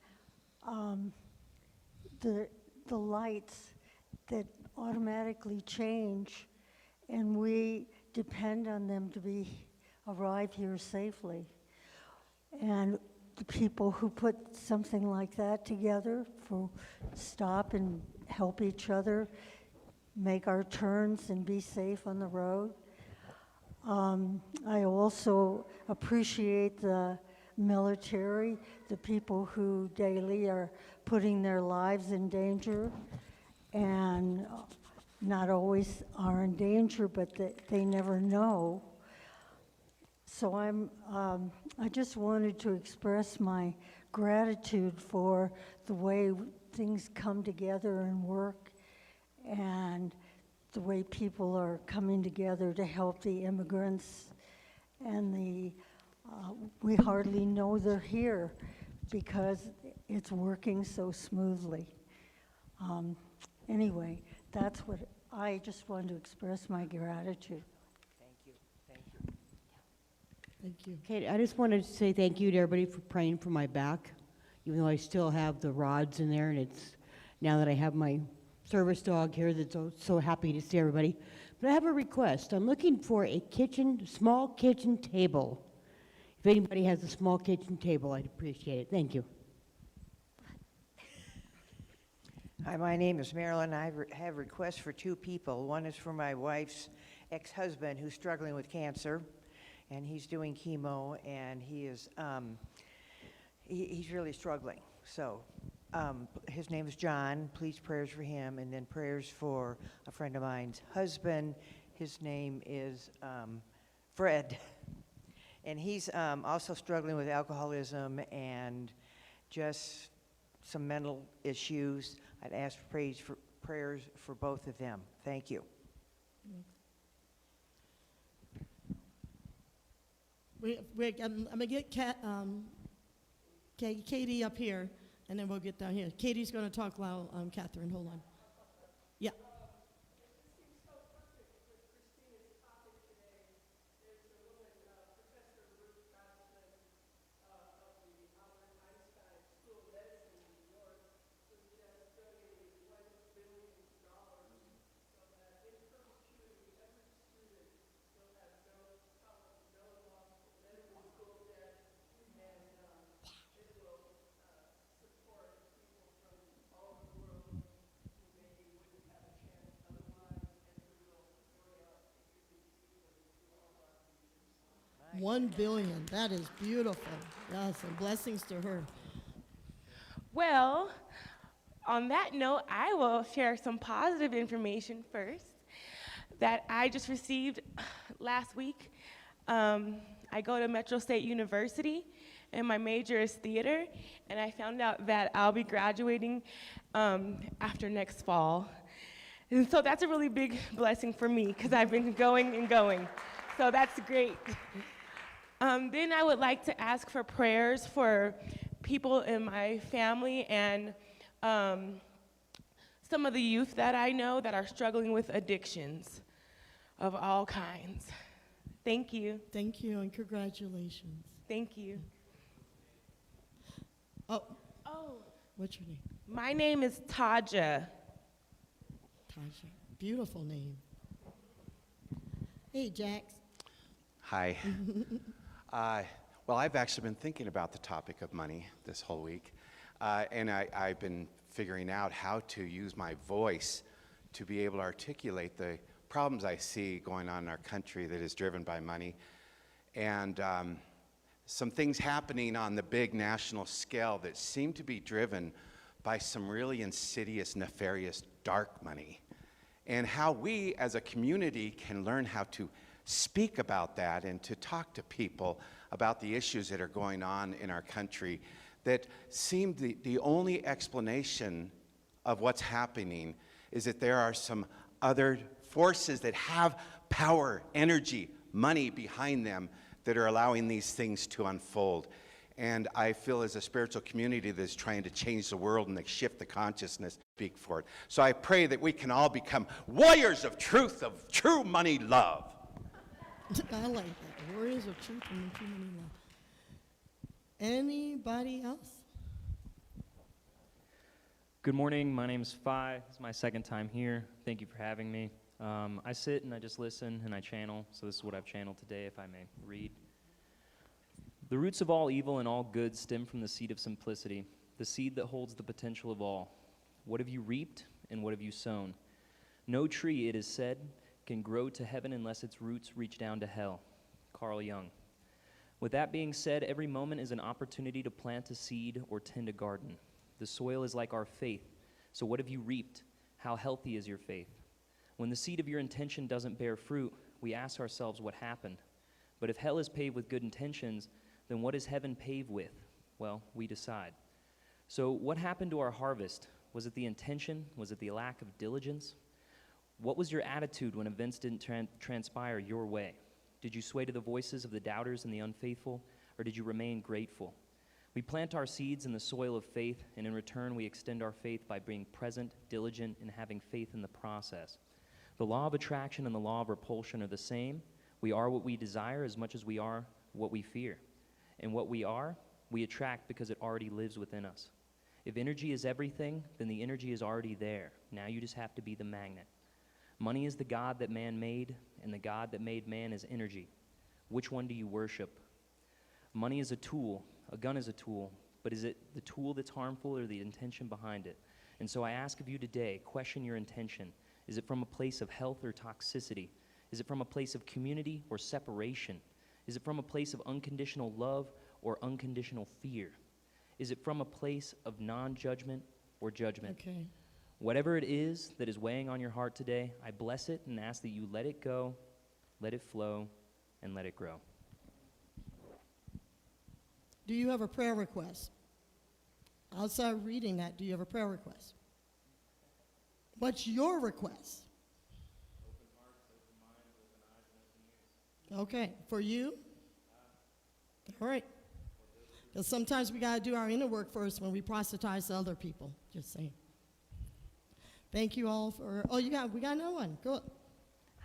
the lights that automatically change, and we depend on them to arrive here safely. And the people who put something like that together for stop and help each other, make our turns and be safe on the road. I also appreciate the military, the people who daily are putting their lives in danger and not always are in danger, but they never know. So I just wanted to express my gratitude for the way things come together and work, and the way people are coming together to help the immigrants, and we hardly know they're here because it's working so smoothly. Anyway, that's what I just wanted to express my gratitude. Thank you. Kate, I just wanted to say thank you to everybody for praying for my back, even though I still have the rods in there, and it's now that I have my service dog here that's so happy to see everybody. But I have a request. I'm looking for a small kitchen table. If anybody has a small kitchen table, I'd appreciate it. Thank you. Hi, my name is Marilyn. I have requests for two people. One is for my wife's ex-husband who's struggling with cancer, and he's doing chemo, and he's really struggling. So his name is John. Please prayers for him, and then prayers for a friend of mine's husband. His name is Fred, and he's also struggling with alcoholism and just some mental issues. I'd ask for prayers for both of them. Thank you. I'm gonna get Katie up here, and then we'll get down here. Katie's gonna talk while Catherine, hold on. Yeah. $1 billion. That is beautiful. Yes, and blessings to her. Well, on that note, I will share some positive information first that I just received last week. I go to Metro State University, and my major is theater, and I found out that I'll be graduating after next fall. And so that's a really big blessing for me, because I've been going and going. So that's great. Then I would like to ask for prayers for people in my family and some of the youth that I know that are struggling with addictions of all kinds. Thank you. Thank you, and congratulations. Thank you. Oh. What's your name? My name is Taja. Taja. Beautiful name. Hey, Jax. Hi. Well, I've actually been thinking about the topic of money this whole week, and I've been figuring out how to use my voice to be able to articulate the problems I see going on in our country that is driven by money, and some things happening on the big national scale that seem to be driven by some really insidious, nefarious, dark money, and how we as a community can learn how to speak about that and to talk to people about the issues that are going on in our country that seem the only explanation of what's happening is that there are some other forces that have power, energy, money behind them that are allowing these things to unfold. And I feel as a spiritual community that's trying to change the world and to shift the consciousness, speak for it. So I pray that we can all become warriors of truth, of true money love. I like that. Warriors of truth and true money love. Anybody else? Good morning. My name is Phi. It's my second time here. Thank you for having me. I sit and I just listen and I channel. So this is what I've channeled today, if I may read. The roots of all evil and all good stem from the seed of simplicity, the seed that holds the potential of all. What have you reaped and what have you sown? No tree, it is said, can grow to heaven unless its roots reach down to hell. Carl Jung. With that being said, every moment is an opportunity to plant a seed or tend a garden. The soil is like our faith. So what have you reaped? How healthy is your faith? When the seed of your intention doesn't bear fruit, we ask ourselves what happened. But if hell is paved with good intentions, then what is heaven paved with? Well, we decide. So what happened to our harvest? Was it the intention? Was it the lack of diligence? What was your attitude when events didn't transpire your way? Did you sway to the voices of the doubters and the unfaithful, or did you remain grateful? We plant our seeds in the soil of faith, and in return we extend our faith by being present, diligent, and having faith in the process. The law of attraction and the law of repulsion are the same. We are what we desire as much as we are what we fear. And what we are, we attract because it already lives within us. If energy is everything, then the energy is already there. Now you just have to be the magnet. Money is the God that man made, and the God that made man is energy. Which one do you worship? Money is a tool. A gun is a tool. But is it the tool that's harmful or the intention behind it? And so I ask of you today, question your intention. Is it from a place of health or toxicity? Is it from a place of community or separation? Is it from a place of unconditional love or unconditional fear? Is it from a place of non-judgment or judgment? Okay. Whatever it is that is weighing on your heart today, I bless it and ask that you let it go, let it flow, and let it grow. Do you have a prayer request? Outside reading that, do you have a prayer request? What's your request? Open hearts, open minds, open eyes, and open ears. Okay, for you? All right. Because sometimes we got to do our inner work first when we proselytize to other people. Just saying. Thank you all for, we got another one. Go.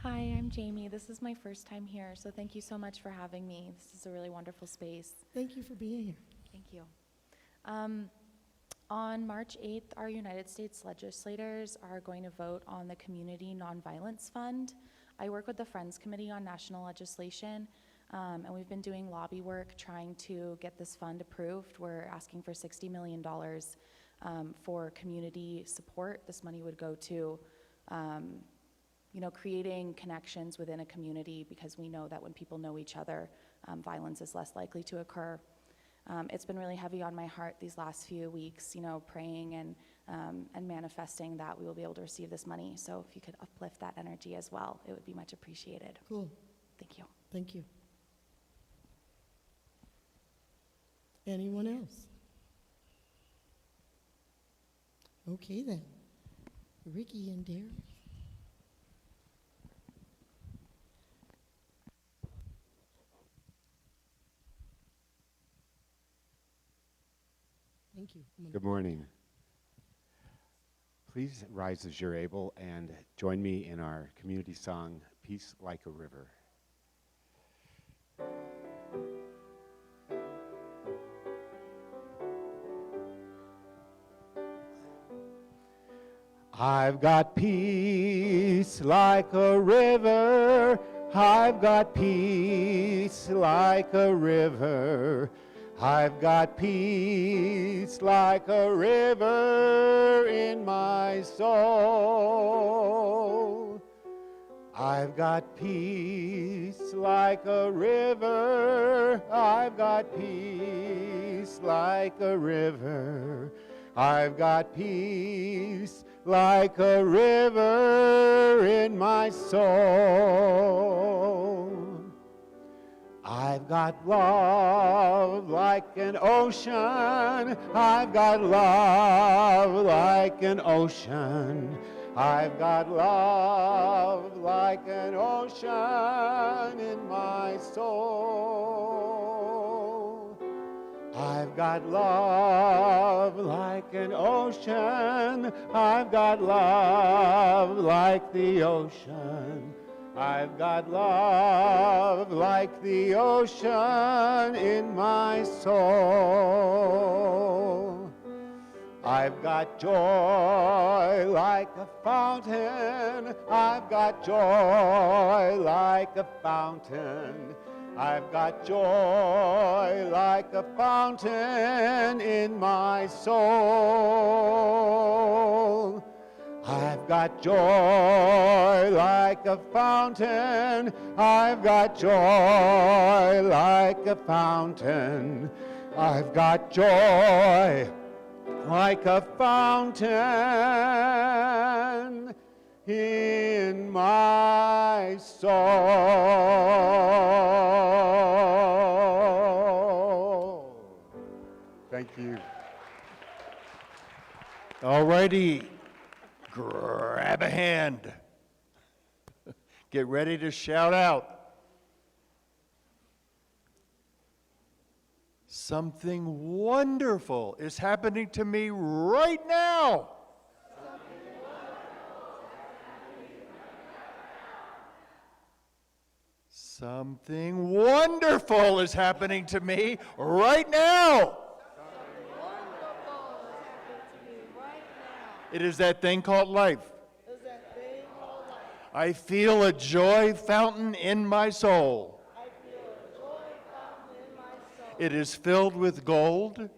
Hi, I'm Jamie. This is my first time here, so thank you so much for having me. This is a really wonderful space. Thank you for being here. Thank you. On March 8th, our United States legislators are going to vote on the Community Nonviolence Fund. I work with the Friends Committee on National Legislation, and we've been doing lobby work trying to get this fund approved. We're asking for $60 million for community support. This money would go to creating connections within a community, because we know that when people know each other, violence is less likely to occur. It's been really heavy on my heart these last few weeks, praying and manifesting that we will be able to receive this money. So if you could uplift that energy as well, it would be much appreciated. Cool. Thank you. Thank you. Anyone else? Okay then. Ricky and Derek. Thank you. Good morning. Please rise as you're able and join me in our community song, Peace Like a River. I've got peace like a river. I've got peace like a river. I've got peace like a river in my soul. I've got peace like a river. I've got peace like a river. I've got peace like a river in my soul. I've got love like an ocean. I've got love like an ocean. I've got love like an ocean in my soul. I've got love like an ocean. I've got love like the ocean. I've got love like the ocean in my soul. I've got joy like a fountain. I've got joy like a fountain. I've got joy like a fountain in my soul. I've got joy like a fountain. I've got joy like a fountain. I've got joy like a fountain in my soul. Thank you. All righty. Grab a hand. Get ready to shout out. Something wonderful is happening to me right now. Something wonderful is happening to me right now. It is that thing called life. I feel a joy fountain in my soul. It is filled with gold.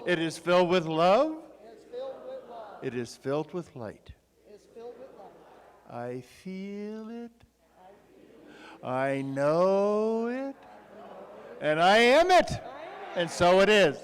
It is filled with love. It is filled with light. I feel it. I know it. And I am it. And so it is.